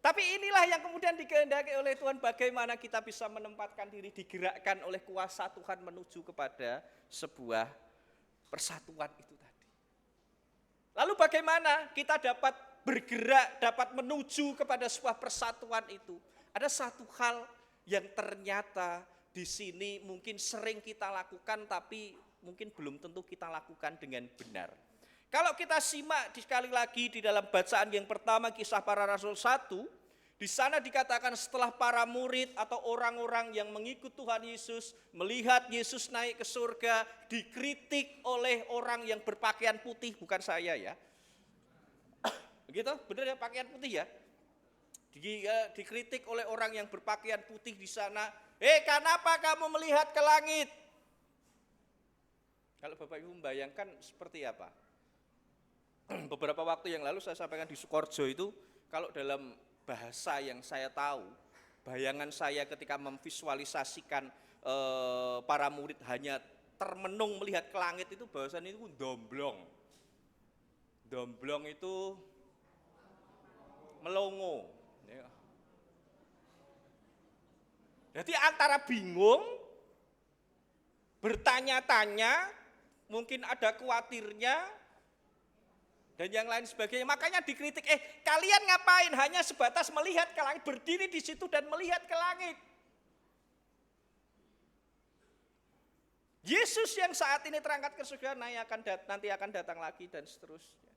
Tapi inilah yang kemudian dikehendaki oleh Tuhan, bagaimana kita bisa menempatkan diri, digerakkan oleh kuasa Tuhan menuju kepada sebuah persatuan itu tadi. Lalu bagaimana kita dapat bergerak, dapat menuju kepada sebuah persatuan itu? Ada satu hal yang ternyata di sini mungkin sering kita lakukan, tapi mungkin belum tentu kita lakukan dengan benar. Kalau kita simak sekali lagi di dalam bacaan yang pertama Kisah Para Rasul 1, di sana dikatakan setelah para murid atau orang-orang yang mengikut Tuhan Yesus melihat Yesus naik ke surga, dikritik oleh orang yang berpakaian putih, bukan saya ya. Begitu, benar ya, pakaian putih ya. Dikritik oleh orang yang berpakaian putih di sana. Kenapa kamu melihat ke langit? Kalau Bapak Ibu membayangkan seperti apa? Beberapa waktu yang lalu saya sampaikan di Sukoharjo itu, kalau dalam bahasa yang saya tahu, bayangan saya ketika memvisualisasikan para murid hanya termenung melihat ke langit itu bahasanya itu domblong. Domblong itu melongo. Ya. Jadi antara bingung, bertanya-tanya, mungkin ada khawatirnya, dan yang lain sebagainya. Makanya dikritik, kalian ngapain hanya sebatas melihat ke langit, berdiri di situ dan melihat ke langit. Yesus yang saat ini terangkat ke surga nanti akan datang lagi dan seterusnya.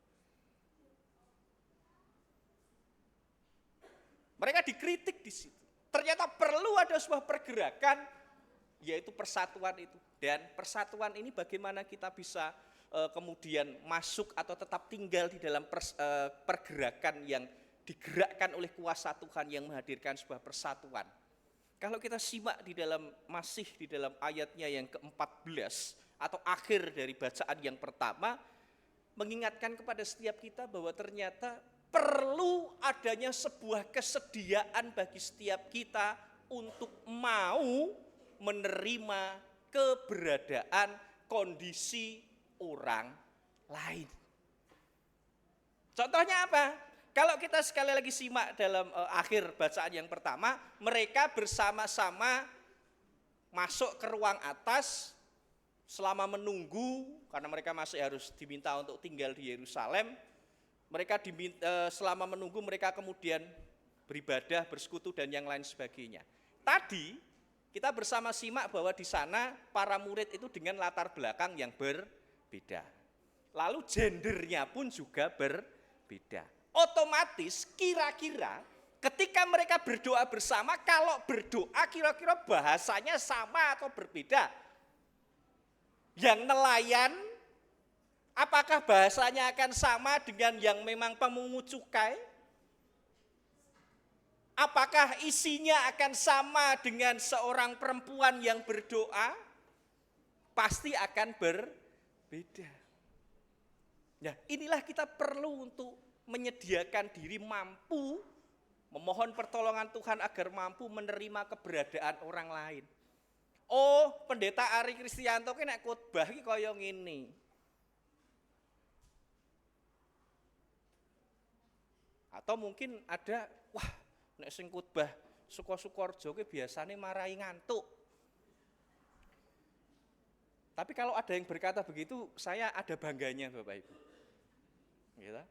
Mereka dikritik di situ. Ternyata perlu ada sebuah pergerakan, yaitu persatuan itu. Dan persatuan ini bagaimana kita bisa kemudian masuk atau tetap tinggal di dalam pergerakan yang digerakkan oleh kuasa Tuhan yang menghadirkan sebuah persatuan. Kalau kita simak masih di dalam ayatnya yang ke-14 atau akhir dari bacaan yang pertama, mengingatkan kepada setiap kita bahwa ternyata perlu adanya sebuah kesediaan bagi setiap kita untuk mau menerima keberadaan kondisi orang lain. Contohnya apa? Kalau kita sekali lagi simak dalam akhir bacaan yang pertama, mereka bersama-sama masuk ke ruang atas selama menunggu, karena mereka masih harus diminta untuk tinggal di Yerusalem. Mereka selama menunggu mereka kemudian beribadah, bersekutu dan yang lain sebagainya. Tadi kita bersama simak bahwa di sana para murid itu dengan latar belakang yang berbeda. Lalu gendernya pun juga berbeda. Otomatis kira-kira ketika mereka berdoa bersama, kalau berdoa kira-kira bahasanya sama atau berbeda. Yang nelayan, apakah bahasanya akan sama dengan yang memang pemungut cukai? Apakah isinya akan sama dengan seorang perempuan yang berdoa? Pasti akan berbeda. Nah, inilah kita perlu untuk menyediakan diri mampu memohon pertolongan Tuhan agar mampu menerima keberadaan orang lain. Oh, pendeta Ari Kristianto ki nek khotbah ki kaya ngene. Atau mungkin ada, wah, nek sing khotbah Sukosukorejo ki biasane marai ngantuk. Tapi kalau ada yang berkata begitu, saya ada bangganya Bapak Ibu. Gitu.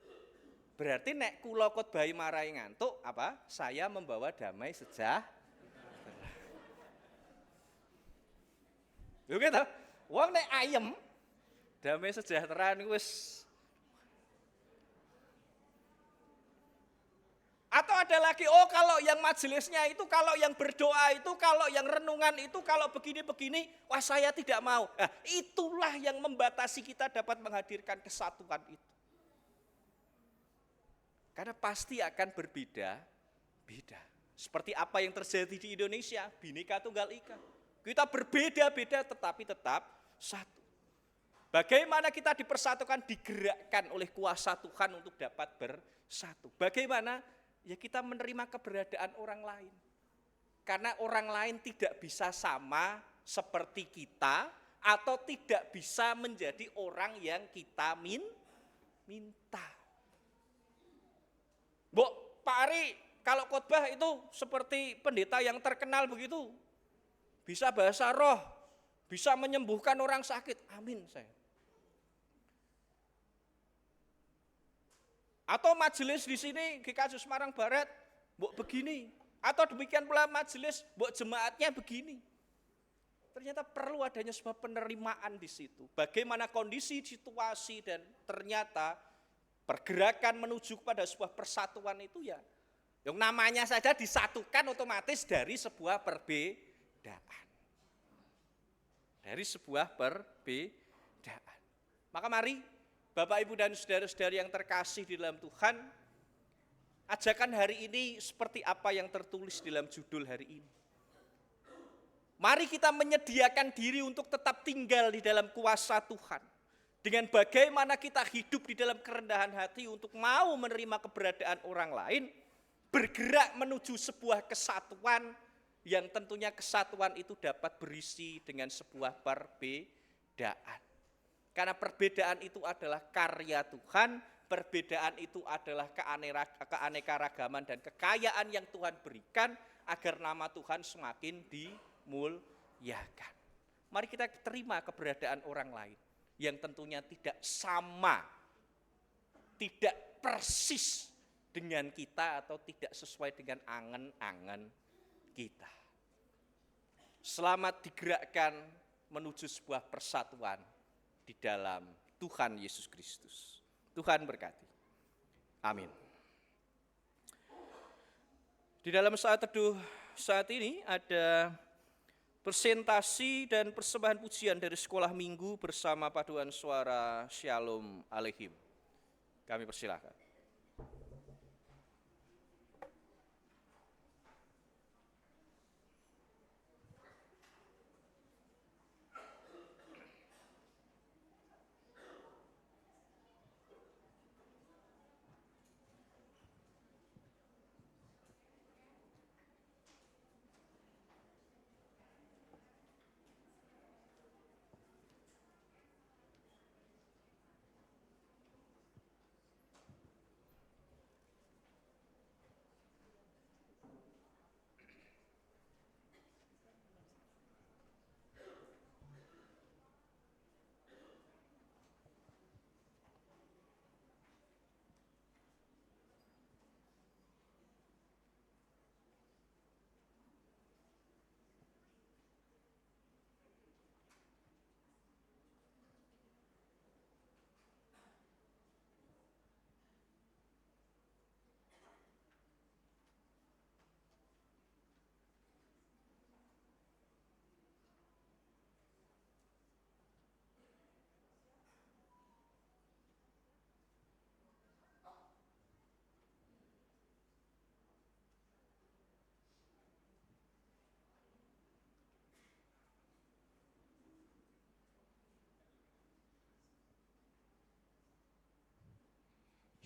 Berarti nek kula khotbahi marai ngantuk, apa? Saya membawa damai sejahtera. Lho gitu. Wong nek ayem damai sejahtera niku wis. Atau ada lagi, oh kalau yang majelisnya itu, kalau yang berdoa itu, kalau yang renungan itu, kalau begini-begini, wah saya tidak mau. Nah, itulah yang membatasi kita dapat menghadirkan kesatuan itu. Karena pasti akan berbeda-beda. Seperti apa yang terjadi di Indonesia, Bhinneka Tunggal Ika. Kita berbeda-beda tetapi tetap satu. Bagaimana kita dipersatukan, digerakkan oleh kuasa Tuhan untuk dapat bersatu. Bagaimana? Ya kita menerima keberadaan orang lain. Karena orang lain tidak bisa sama seperti kita atau tidak bisa menjadi orang yang kita minta. Bu, Pak Ari, kalau khotbah itu seperti pendeta yang terkenal begitu. Bisa bahasa roh, bisa menyembuhkan orang sakit. Amin saya. Atau majelis di sini GKJ Semarang Barat, mbok begini. Atau demikian pula majelis, mbok jemaatnya begini. Ternyata perlu adanya sebuah penerimaan di situ. Bagaimana kondisi, situasi, dan ternyata pergerakan menuju kepada sebuah persatuan itu ya, yang namanya saja disatukan otomatis dari sebuah perbedaan. Dari sebuah perbedaan. Maka mari Bapak, Ibu, dan saudara-saudari yang terkasih di dalam Tuhan, ajakan hari ini seperti apa yang tertulis di dalam judul hari ini. Mari kita menyediakan diri untuk tetap tinggal di dalam kuasa Tuhan. Dengan bagaimana kita hidup di dalam kerendahan hati untuk mau menerima keberadaan orang lain, bergerak menuju sebuah kesatuan yang tentunya kesatuan itu dapat berisi dengan sebuah perbedaan. Karena perbedaan itu adalah karya Tuhan, perbedaan itu adalah keanekaragaman dan kekayaan yang Tuhan berikan agar nama Tuhan semakin dimuliakan. Mari kita terima keberadaan orang lain yang tentunya tidak sama, tidak persis dengan kita atau tidak sesuai dengan angan-angan kita. Selamat digerakkan menuju sebuah persatuan di dalam Tuhan Yesus Kristus. Tuhan berkati. Amin. Di dalam saat teduh saat ini ada presentasi dan persembahan pujian dari sekolah minggu bersama paduan suara Shalom Aleihim. Kami persilahkan.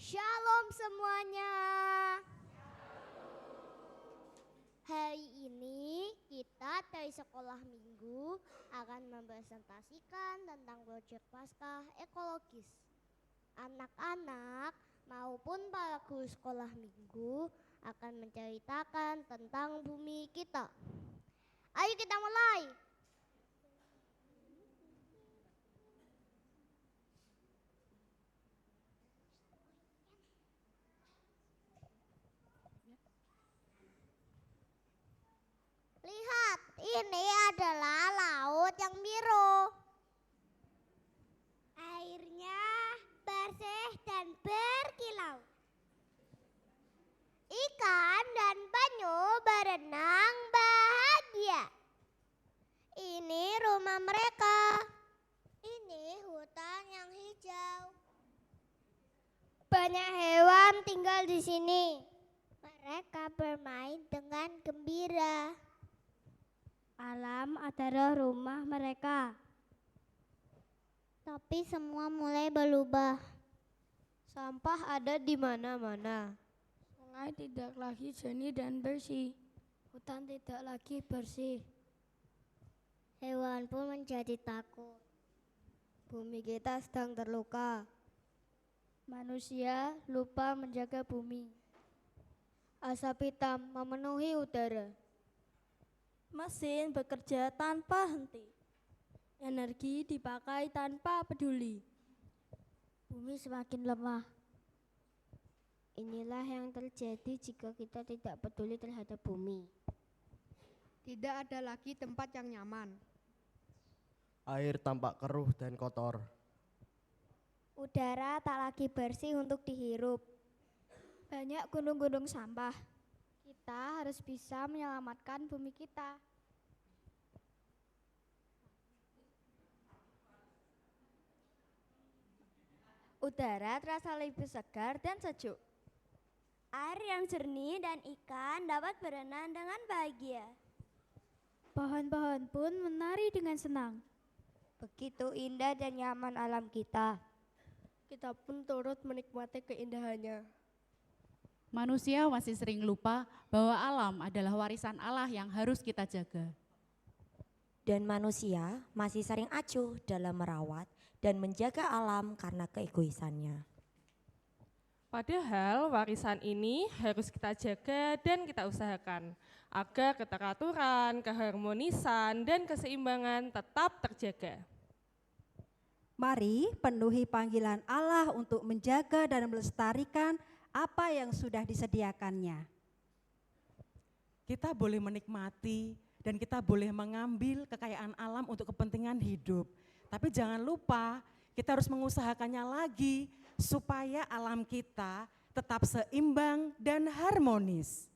Shalom semuanya. Hari ini kita dari sekolah minggu akan mempresentasikan tentang proyek Paskah ekologis. Anak-anak maupun para guru sekolah minggu akan menceritakan tentang bumi kita. Ayo kita mulai. Lihat, ini adalah laut yang biru. Airnya bersih dan berkilau. Ikan dan penyu berenang bahagia. Ini rumah mereka. Ini hutan yang hijau. Banyak hewan tinggal di sini. Mereka bermain dengan gembira. Alam adalah rumah mereka. Tapi semua mulai berubah. Sampah ada di mana-mana. Sungai tidak lagi jernih dan bersih. Hutan tidak lagi bersih. Hewan pun menjadi takut. Bumi kita sedang terluka. Manusia lupa menjaga bumi. Asap hitam memenuhi udara. Mesin bekerja tanpa henti. Energi dipakai tanpa peduli. Bumi semakin lemah. Inilah yang terjadi jika kita tidak peduli terhadap bumi. Tidak ada lagi tempat yang nyaman. Air tampak keruh dan kotor. Udara tak lagi bersih untuk dihirup. Banyak gunung-gunung sampah. Kita harus bisa menyelamatkan bumi kita. Udara terasa lebih segar dan sejuk. Air yang jernih dan ikan dapat berenang dengan bahagia. Pohon-pohon pun menari dengan senang. Begitu indah dan nyaman alam kita. Kita pun turut menikmati keindahannya. Manusia masih sering lupa bahwa alam adalah warisan Allah yang harus kita jaga. Dan manusia masih sering acuh dalam merawat dan menjaga alam karena keegoisannya. Padahal warisan ini harus kita jaga dan kita usahakan agar keteraturan, keharmonisan, dan keseimbangan tetap terjaga. Mari penuhi panggilan Allah untuk menjaga dan melestarikan apa yang sudah disediakannya. Kita boleh menikmati dan kita boleh mengambil kekayaan alam untuk kepentingan hidup. Tapi jangan lupa kita harus mengusahakannya lagi supaya alam kita tetap seimbang dan harmonis.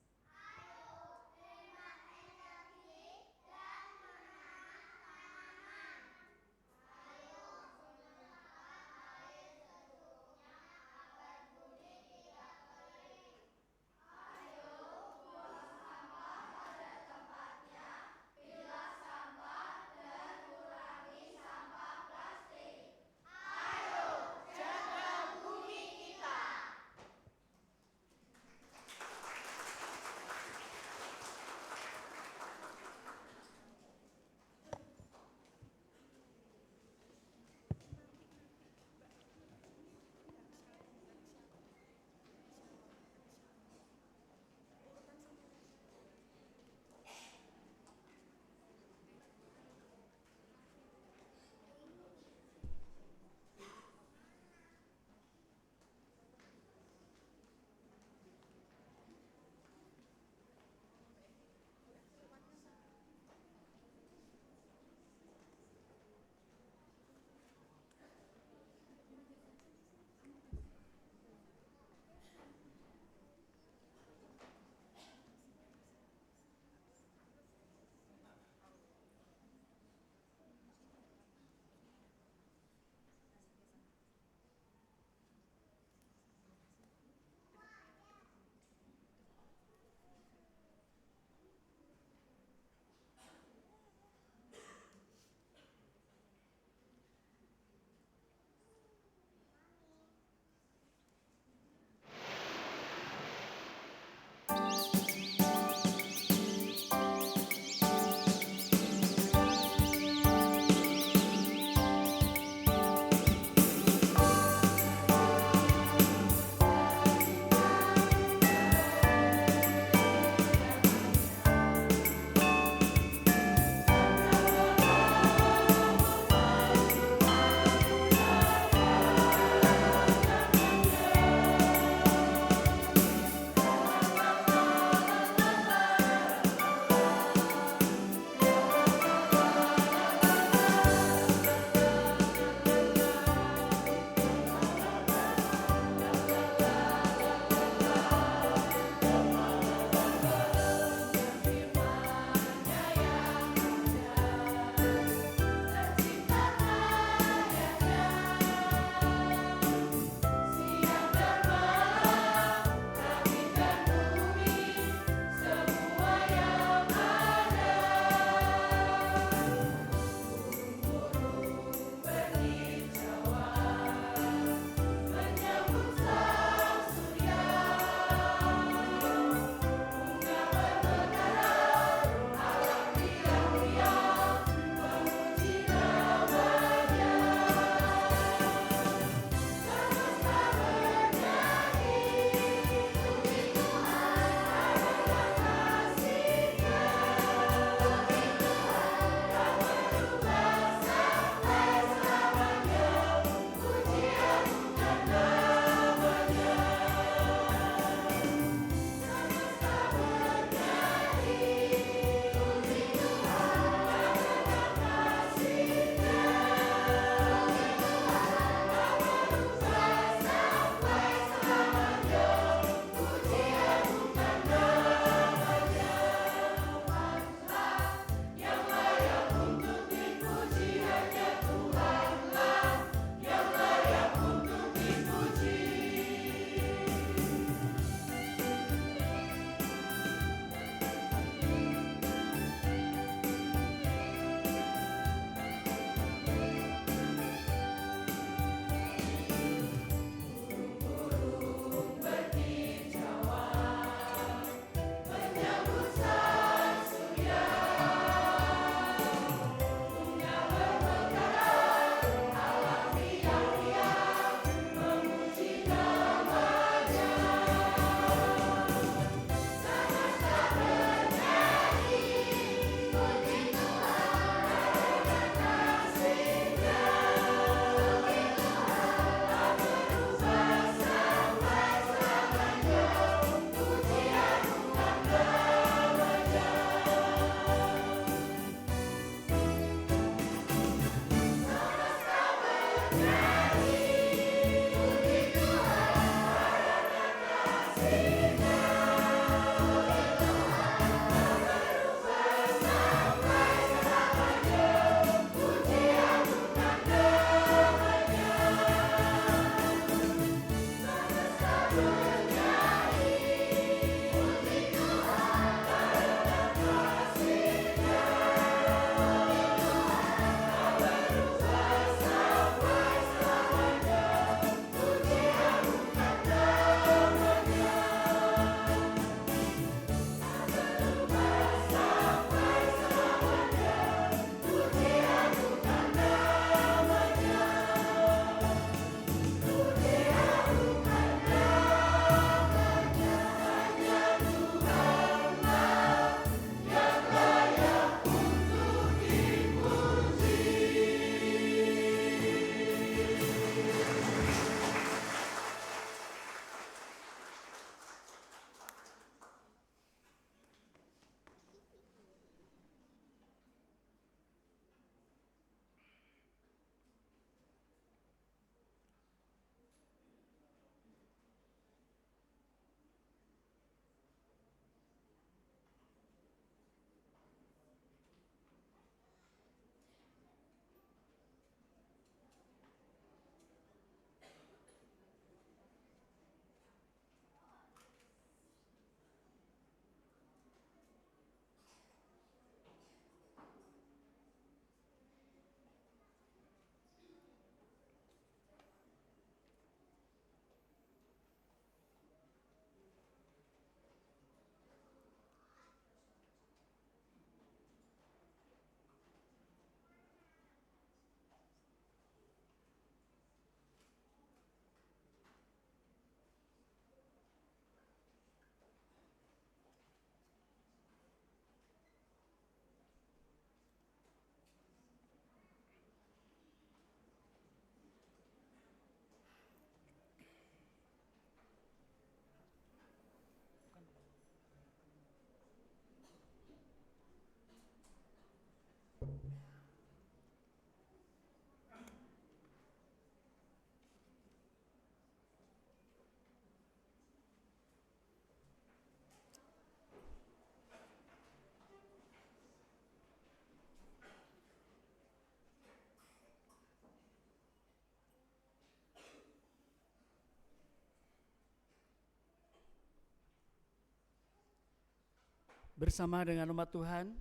Bersama dengan umat Tuhan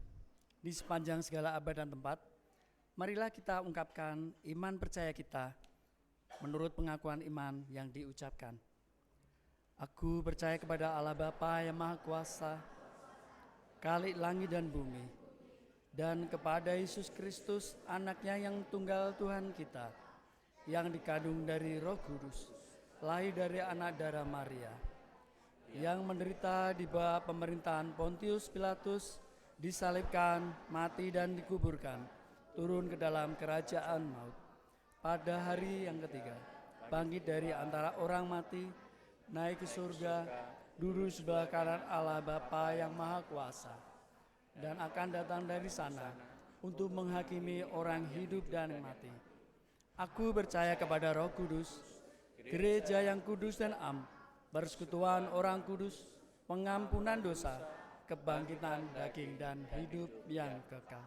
di sepanjang segala abad dan tempat, marilah kita ungkapkan iman percaya kita menurut pengakuan iman yang diucapkan. Aku percaya kepada Allah Bapa yang Maha Kuasa, Khalik langit dan bumi, dan kepada Yesus Kristus, anaknya yang tunggal Tuhan kita, yang dikandung dari Roh Kudus, lahir dari anak darah Maria, yang menderita di bawah pemerintahan Pontius Pilatus, disalibkan, mati dan dikuburkan, turun ke dalam kerajaan maut. Pada hari yang ketiga, bangkit dari antara orang mati, naik ke surga, duduk sebelah kanan Allah Bapa yang Maha Kuasa, dan akan datang dari sana untuk menghakimi orang hidup dan mati. Aku percaya kepada Roh Kudus, gereja yang kudus dan am, persekutuan orang kudus, pengampunan dosa, kebangkitan daging dan hidup yang kekal.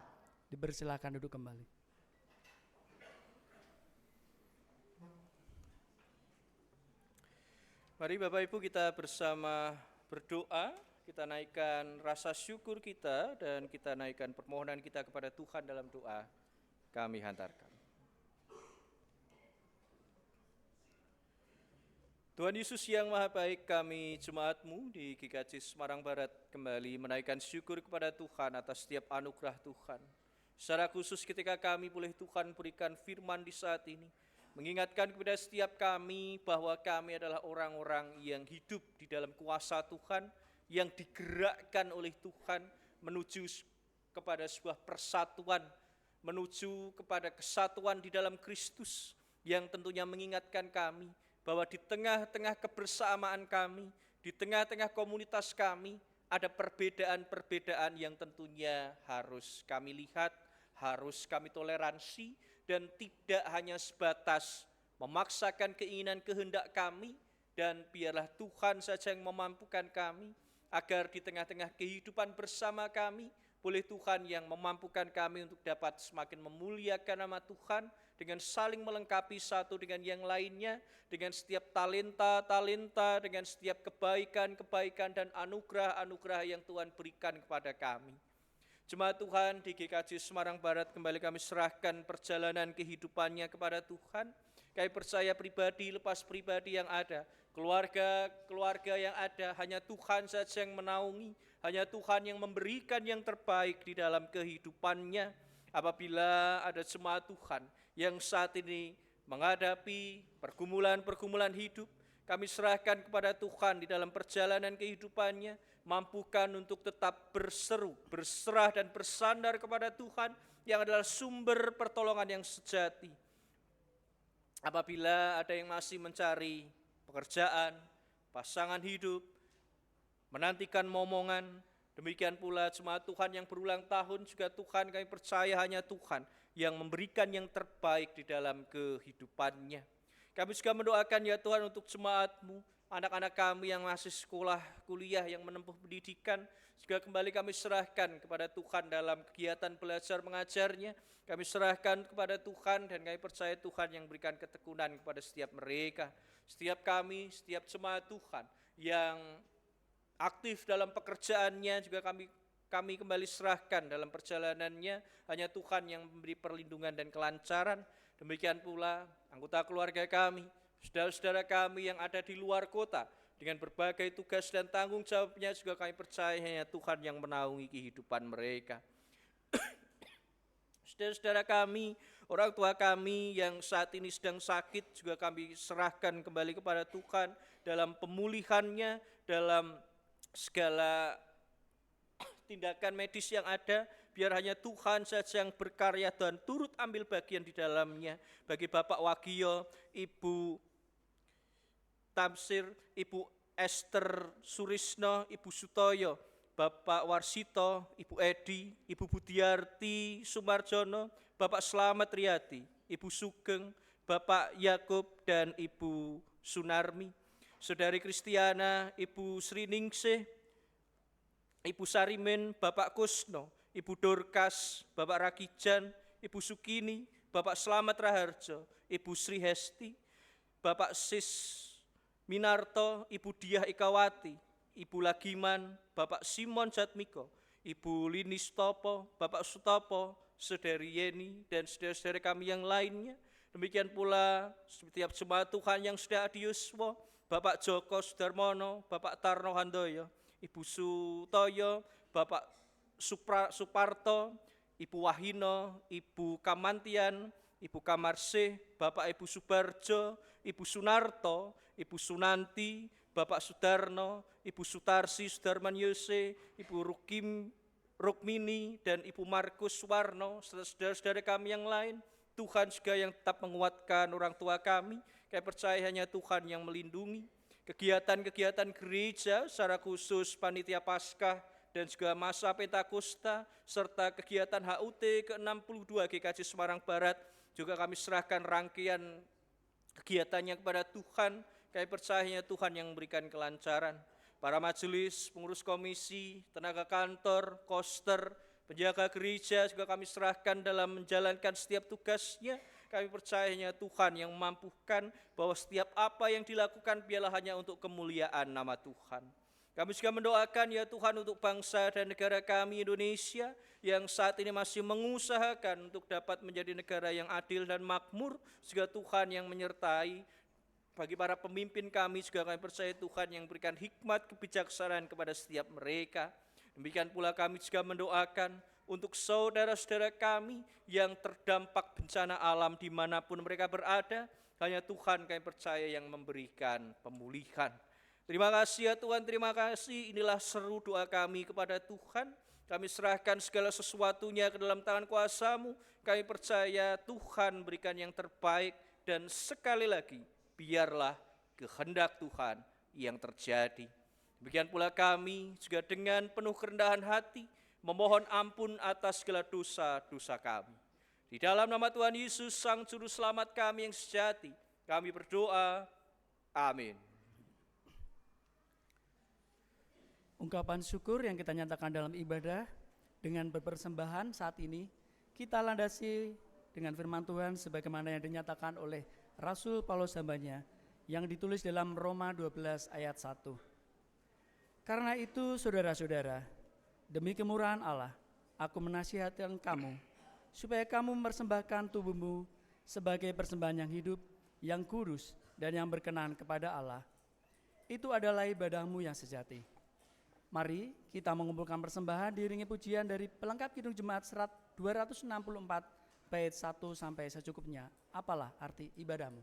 Dipersilakan duduk kembali. Mari Bapak Ibu kita bersama berdoa, kita naikkan rasa syukur kita dan kita naikkan permohonan kita kepada Tuhan dalam doa. Kami hantarkan. Tuhan Yesus yang Maha Baik, kami jemaat-Mu di GKJ Semarang Barat kembali menaikkan syukur kepada Tuhan atas setiap anugerah Tuhan. Secara khusus ketika kami boleh Tuhan berikan firman di saat ini, mengingatkan kepada setiap kami bahwa kami adalah orang-orang yang hidup di dalam kuasa Tuhan, yang digerakkan oleh Tuhan menuju kepada sebuah persatuan, menuju kepada kesatuan di dalam Kristus, yang tentunya mengingatkan kami bahwa di tengah-tengah kebersamaan kami, di tengah-tengah komunitas kami, ada perbedaan-perbedaan yang tentunya harus kami lihat, harus kami toleransi, dan tidak hanya sebatas memaksakan keinginan kehendak kami, dan biarlah Tuhan saja yang memampukan kami, agar di tengah-tengah kehidupan bersama kami, boleh Tuhan yang memampukan kami untuk dapat semakin memuliakan nama Tuhan, dengan saling melengkapi satu dengan yang lainnya, dengan setiap talenta-talenta, dengan setiap kebaikan-kebaikan dan anugerah-anugerah yang Tuhan berikan kepada kami. Jemaat Tuhan di GKJ Semarang Barat kembali kami serahkan perjalanan kehidupannya kepada Tuhan. Kami percaya pribadi lepas pribadi yang ada, keluarga yang ada, hanya Tuhan saja yang menaungi, hanya Tuhan yang memberikan yang terbaik di dalam kehidupannya. Apabila ada jemaat Tuhan yang saat ini menghadapi pergumulan-pergumulan hidup, kami serahkan kepada Tuhan di dalam perjalanan kehidupannya, mampukan untuk tetap berseru, berserah dan bersandar kepada Tuhan yang adalah sumber pertolongan yang sejati. Apabila ada yang masih mencari pekerjaan, pasangan hidup, menantikan momongan, demikian pula jemaat Tuhan yang berulang tahun juga Tuhan, kami percaya hanya Tuhan yang memberikan yang terbaik di dalam kehidupannya. Kami juga mendoakan ya Tuhan untuk jemaat-Mu, anak-anak kami yang masih sekolah, kuliah, yang menempuh pendidikan, juga kembali kami serahkan kepada Tuhan dalam kegiatan belajar mengajarnya. Kami serahkan kepada Tuhan dan kami percaya Tuhan yang berikan ketekunan kepada setiap mereka. Setiap kami, setiap jemaat Tuhan yang aktif dalam pekerjaannya juga kami kembali serahkan dalam perjalanannya. Hanya Tuhan yang memberi perlindungan dan kelancaran. Demikian pula anggota keluarga kami, saudara-saudara kami yang ada di luar kota, dengan berbagai tugas dan tanggung jawabnya juga kami percaya hanya Tuhan yang menaungi kehidupan mereka. Saudara-saudara kami, orang tua kami yang saat ini sedang sakit juga kami serahkan kembali kepada Tuhan dalam pemulihannya, dalam segala tindakan medis yang ada, biar hanya Tuhan saja yang berkarya dan turut ambil bagian di dalamnya. Bagi Bapak Wagio, Ibu Tamsir, Ibu Esther Surisno, Ibu Sutoyo, Bapak Warsito, Ibu Edi, Ibu Budiarti Sumarjono, Bapak Slamet Riyadi, Ibu Sugeng, Bapak Yakub dan Ibu Sunarmi, Saudari Kristiana, Ibu Sriningsih, Ibu Sarimin, Bapak Kusno, Ibu Dorkas, Bapak Rakijan, Ibu Sukini, Bapak Slamet Raharjo, Ibu Sri Hesti, Bapak Sis Minarto, Ibu Diah Ikawati, Ibu Lagiman, Bapak Simon Jatmiko, Ibu Linis Topo, Bapak Sutopo, Saudari Yeni, dan saudara-saudara kami yang lainnya. Demikian pula setiap jemaat Tuhan yang sudah adiuswa, Bapak Joko Sudarmono, Bapak Tarno Handoyo, Ibu Sutoyo, Bapak Suparto, Ibu Wahino, Ibu Kamantian, Ibu Kamarsih, Bapak Ibu Subarjo, Ibu Sunarto, Ibu Sunanti, Bapak Sudarno, Ibu Sutarsi, Sudarman Yose, Ibu Rukmini, dan Ibu Markus Warno, serta saudara-saudara kami yang lain. Tuhan juga yang tetap menguatkan orang tua kami, kami percaya hanya Tuhan yang melindungi. Kegiatan-kegiatan gereja, secara khusus Panitia Paskah, dan juga masa Pentakosta, serta kegiatan HUT ke-62 GKJ Semarang Barat, juga kami serahkan rangkaian kegiatannya kepada Tuhan. Kami percaya Tuhan yang memberikan kelancaran. Para majelis, pengurus komisi, tenaga kantor, koster, penjaga gereja juga kami serahkan dalam menjalankan setiap tugasnya. Kami percaya Tuhan yang memampukan bahwa setiap apa yang dilakukan biarlah hanya untuk kemuliaan nama Tuhan. Kami juga mendoakan ya Tuhan untuk bangsa dan negara kami Indonesia yang saat ini masih mengusahakan untuk dapat menjadi negara yang adil dan makmur. Juga Tuhan yang menyertai. Bagi para pemimpin kami juga kami percaya Tuhan yang berikan hikmat kebijaksanaan kepada setiap mereka. Demikian pula kami juga mendoakan untuk saudara-saudara kami yang terdampak bencana alam dimanapun mereka berada. Hanya Tuhan kami percaya yang memberikan pemulihan. Terima kasih ya Tuhan, terima kasih. Inilah seru doa kami kepada Tuhan. Kami serahkan segala sesuatunya ke dalam tangan kuasa-Mu. Kami percaya Tuhan berikan yang terbaik dan sekali lagi biarlah kehendak Tuhan yang terjadi. Demikian pula kami juga dengan penuh kerendahan hati memohon ampun atas segala dosa-dosa kami. Di dalam nama Tuhan Yesus, Sang Juru Selamat kami yang sejati, kami berdoa. Amin. Ungkapan syukur yang kita nyatakan dalam ibadah dengan berpersembahan saat ini, kita landasi dengan firman Tuhan sebagaimana yang dinyatakan oleh Rasul Paulus hambanya yang ditulis dalam Roma 12 ayat 1. Karena itu saudara-saudara, demi kemurahan Allah, aku menasihatkan kamu, supaya kamu mempersembahkan tubuhmu sebagai persembahan yang hidup, yang kudus, dan yang berkenan kepada Allah. Itu adalah ibadahmu yang sejati. Mari kita mengumpulkan persembahan diiringi pujian dari pelengkap Kidung Jemaat Serat 264 bait 1 sampai secukupnya. Apalah arti ibadahmu?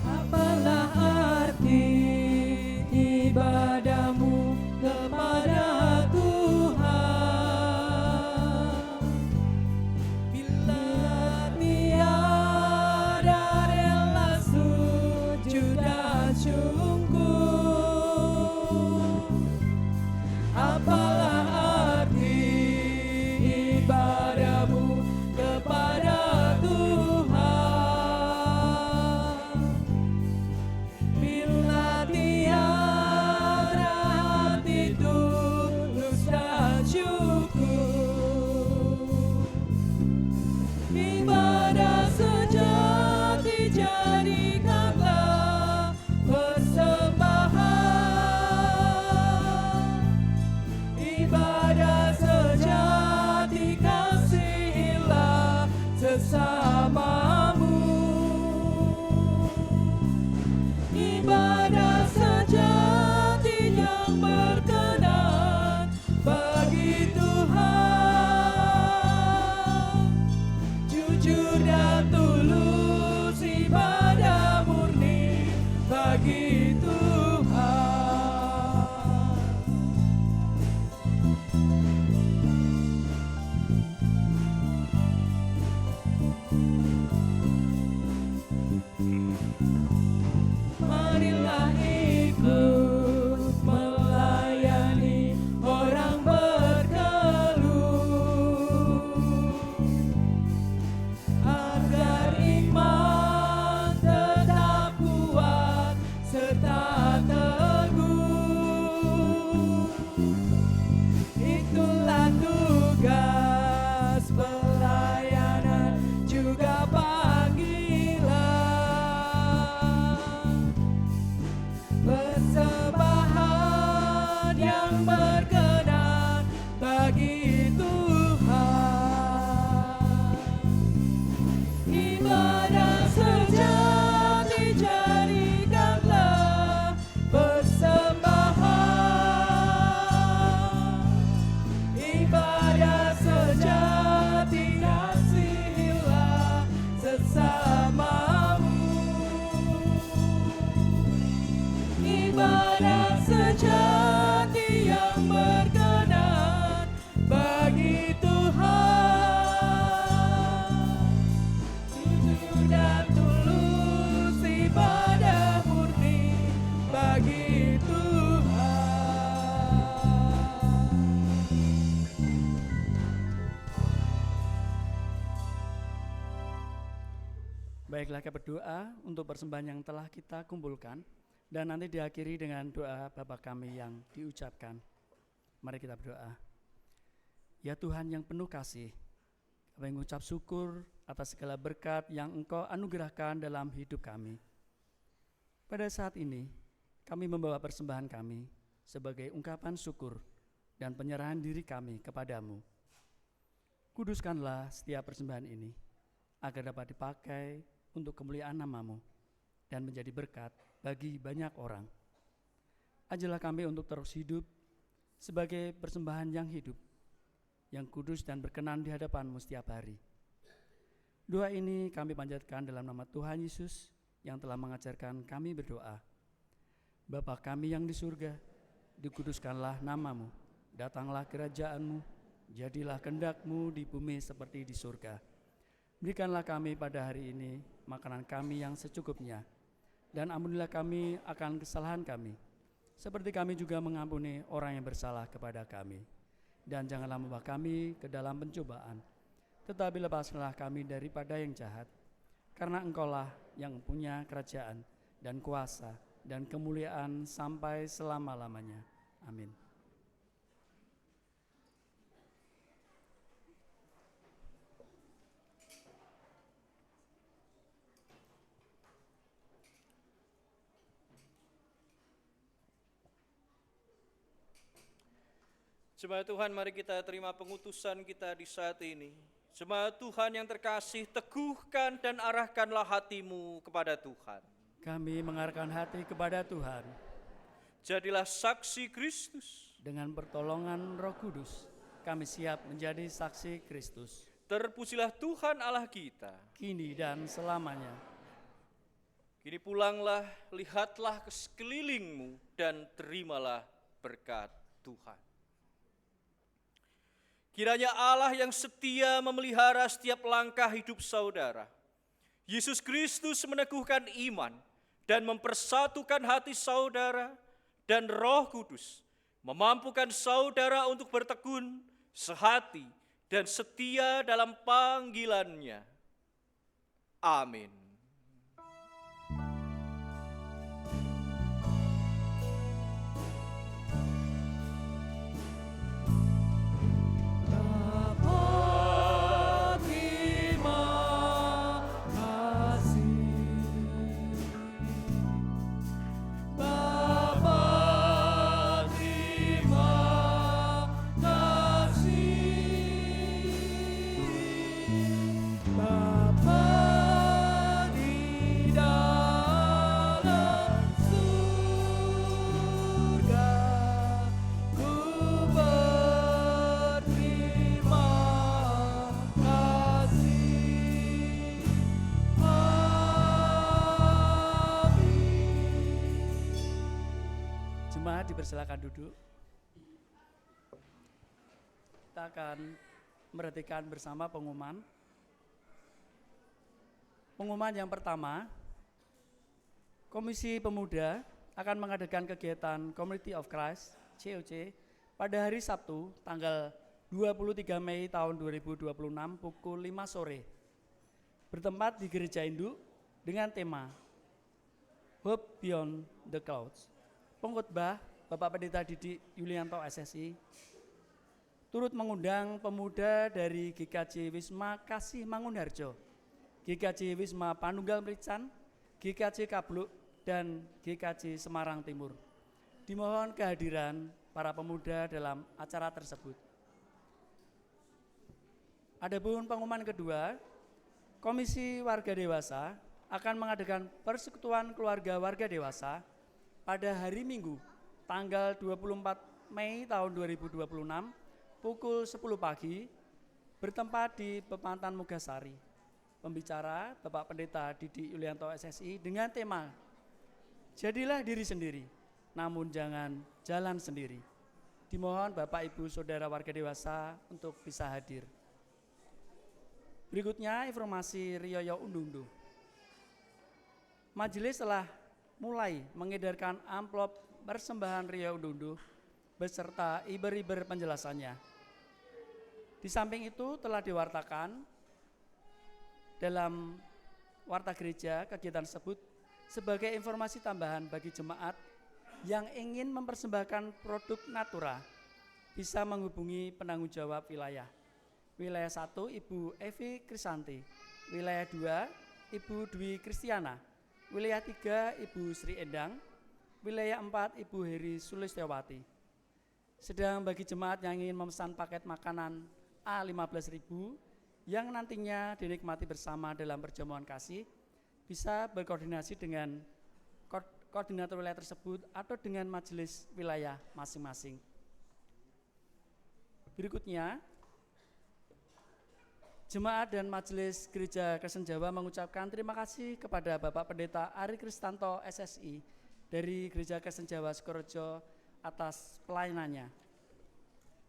Apalah arti ibadahmu kepada Tuhan, bila tiada rela sujud dan syukur? Apa yang berkenan bagi Tuhan. Jujur dan tulus ibadah murni bagi Tuhan. Baiklah, kita berdoa untuk persembahan yang telah kita kumpulkan dan nanti diakhiri dengan doa Bapa kami yang diucapkan. Mari kita berdoa. Ya Tuhan yang penuh kasih, kami mengucap syukur atas segala berkat yang Engkau anugerahkan dalam hidup kami. Pada saat ini, kami membawa persembahan kami sebagai ungkapan syukur dan penyerahan diri kami kepadamu. Kuduskanlah setiap persembahan ini, agar dapat dipakai untuk kemuliaan nama-Mu dan menjadi berkat bagi banyak orang. Ajarlah kami untuk terus hidup sebagai persembahan yang hidup, yang kudus dan berkenan di hadapan-Mu setiap hari. Doa ini kami panjatkan dalam nama Tuhan Yesus yang telah mengajarkan kami berdoa. Bapa kami yang di surga, dikuduskanlah nama-Mu, datanglah kerajaan-Mu, jadilah kehendak-Mu di bumi seperti di surga. Berikanlah kami pada hari ini makanan kami yang secukupnya, dan ampunilah kami akan kesalahan kami, seperti kami juga mengampuni orang yang bersalah kepada kami. Dan janganlah membawa kami ke dalam pencobaan, tetapi lepaskanlah kami daripada yang jahat, karena Engkaulah yang punya kerajaan dan kuasa dan kemuliaan sampai selama-lamanya. Amin. Jemaat Tuhan, mari kita terima pengutusan kita di saat ini. Jemaat Tuhan yang terkasih, teguhkan dan arahkanlah hatimu kepada Tuhan. Kami mengarahkan hati kepada Tuhan. Jadilah saksi Kristus. Dengan pertolongan Roh Kudus, kami siap menjadi saksi Kristus. Terpujilah Tuhan Allah kita, kini dan selamanya. Kini pulanglah, lihatlah ke sekelilingmu, dan terimalah berkat Tuhan. Kiranya Allah yang setia memelihara setiap langkah hidup saudara. Yesus Kristus meneguhkan iman dan mempersatukan hati saudara, dan Roh Kudus memampukan saudara untuk bertekun, sehati, dan setia dalam panggilannya. Amin. Dipersilakan duduk. Kita akan merhatikan bersama pengumuman. Pengumuman yang pertama, Komisi Pemuda akan mengadakan kegiatan Community of Christ (COC) pada hari Sabtu tanggal 23 Mei tahun 2026 pukul 5 sore. Bertempat di Gereja Induk dengan tema Hope Beyond the Clouds. Pengkhotbah Bapak Pendeta Didik Yulianto SSI turut mengundang pemuda dari GKJ Wisma Kasih Mangunharjo, GKJ Wisma Panunggal Merican, GKJ Kabluk, dan GKJ Semarang Timur. Dimohon kehadiran para pemuda dalam acara tersebut. Adapun pengumuman kedua, Komisi Warga Dewasa akan mengadakan persekutuan keluarga warga dewasa pada hari Minggu tanggal 24 Mei tahun 2026 pukul 10 pagi bertempat di Pemantan Mugasari. Pembicara Bapak Pendeta Didik Yulianto SSI dengan tema Jadilah diri sendiri, namun jangan jalan sendiri. Dimohon Bapak, Ibu, Saudara warga dewasa untuk bisa hadir. Berikutnya informasi Riyoyo Unduh-unduh. Majelis telah mulai mengedarkan amplop persembahan Riyoyo Unduh-unduh beserta iber-iber penjelasannya. Di samping itu telah diwartakan dalam warta gereja kegiatan tersebut sebagai informasi tambahan bagi jemaat yang ingin mempersembahkan produk Natura bisa menghubungi penanggung jawab wilayah. Wilayah 1 Ibu Evi Krisanti, wilayah 2 Ibu Dwi Kristiana, wilayah 3 Ibu Sri Endang, wilayah 4 Ibu Heri Sulistiawati. Sedang bagi jemaat yang ingin memesan paket makanan A15.000 yang nantinya dinikmati bersama dalam perjamuan kasih, bisa berkoordinasi dengan koordinator wilayah tersebut atau dengan majelis wilayah masing-masing. Berikutnya, jemaat dan majelis Gereja Kristen Jawa mengucapkan terima kasih kepada Bapak Pendeta Ari Kristanto SSI dari Gereja Kristen Jawa Sukorejo atas pelayanannya.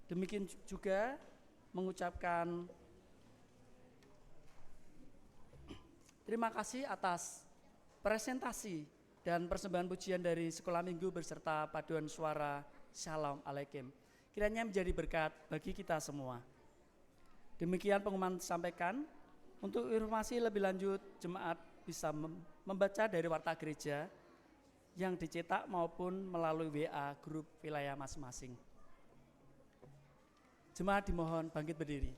Demikian juga mengucapkan terima kasih atas presentasi dan persembahan pujian dari sekolah minggu beserta paduan suara Shalom Aleichem. Kiranya menjadi berkat bagi kita semua. Demikian pengumuman disampaikan. Untuk informasi lebih lanjut, jemaat bisa membaca dari warta gereja yang dicetak maupun melalui WA grup wilayah masing-masing. Jemaat dimohon bangkit berdiri.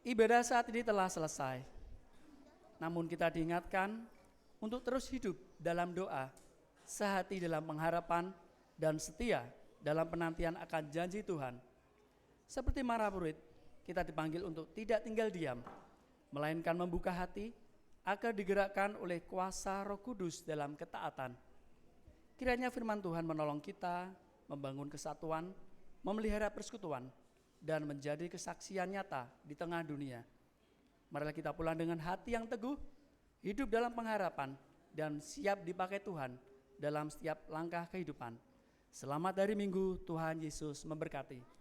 Ibadah saat ini telah selesai. Namun kita diingatkan untuk terus hidup dalam doa, sehati dalam pengharapan, dan setia dalam penantian akan janji Tuhan. Seperti para murid, kita dipanggil untuk tidak tinggal diam, melainkan membuka hati agar digerakkan oleh kuasa Roh Kudus dalam ketaatan. Kiranya firman Tuhan menolong kita membangun kesatuan, memelihara persekutuan, dan menjadi kesaksian nyata di tengah dunia. Marilah kita pulang dengan hati yang teguh, hidup dalam pengharapan, dan siap dipakai Tuhan dalam setiap langkah kehidupan. Selamat hari Minggu, Tuhan Yesus memberkati.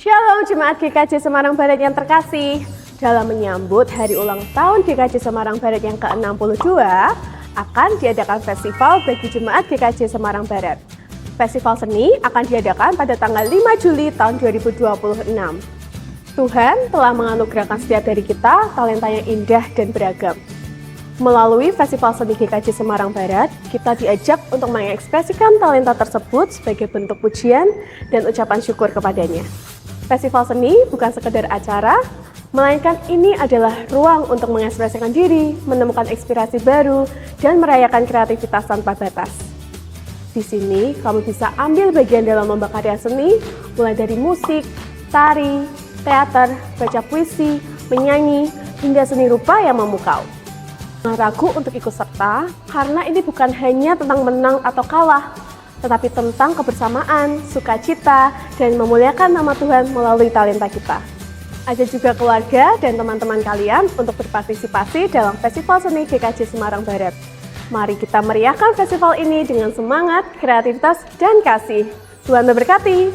Shalom Jemaat GKJ Semarang Barat yang terkasih. Dalam menyambut hari ulang tahun GKJ Semarang Barat yang ke-62, akan diadakan festival bagi Jemaat GKJ Semarang Barat. Festival seni akan diadakan pada tanggal 5 Juli tahun 2026. Tuhan telah menganugerahkan setiap dari kita talenta yang indah dan beragam. Melalui Festival Seni GKJ Semarang Barat, kita diajak untuk mengekspresikan talenta tersebut sebagai bentuk pujian dan ucapan syukur kepadanya. Festival seni bukan sekedar acara, melainkan ini adalah ruang untuk mengekspresikan diri, menemukan inspirasi baru, dan merayakan kreativitas tanpa batas. Di sini, kamu bisa ambil bagian dalam lomba karya seni, mulai dari musik, tari, teater, baca puisi, menyanyi, hingga seni rupa yang memukau. Jangan ragu untuk ikut serta, karena ini bukan hanya tentang menang atau kalah, tetapi tentang kebersamaan, sukacita, dan memuliakan nama Tuhan melalui talenta kita. Ajak juga keluarga dan teman-teman kalian untuk berpartisipasi dalam Festival Seni GKJ Semarang Barat. Mari kita meriahkan festival ini dengan semangat, kreativitas, dan kasih. Tuhan memberkati.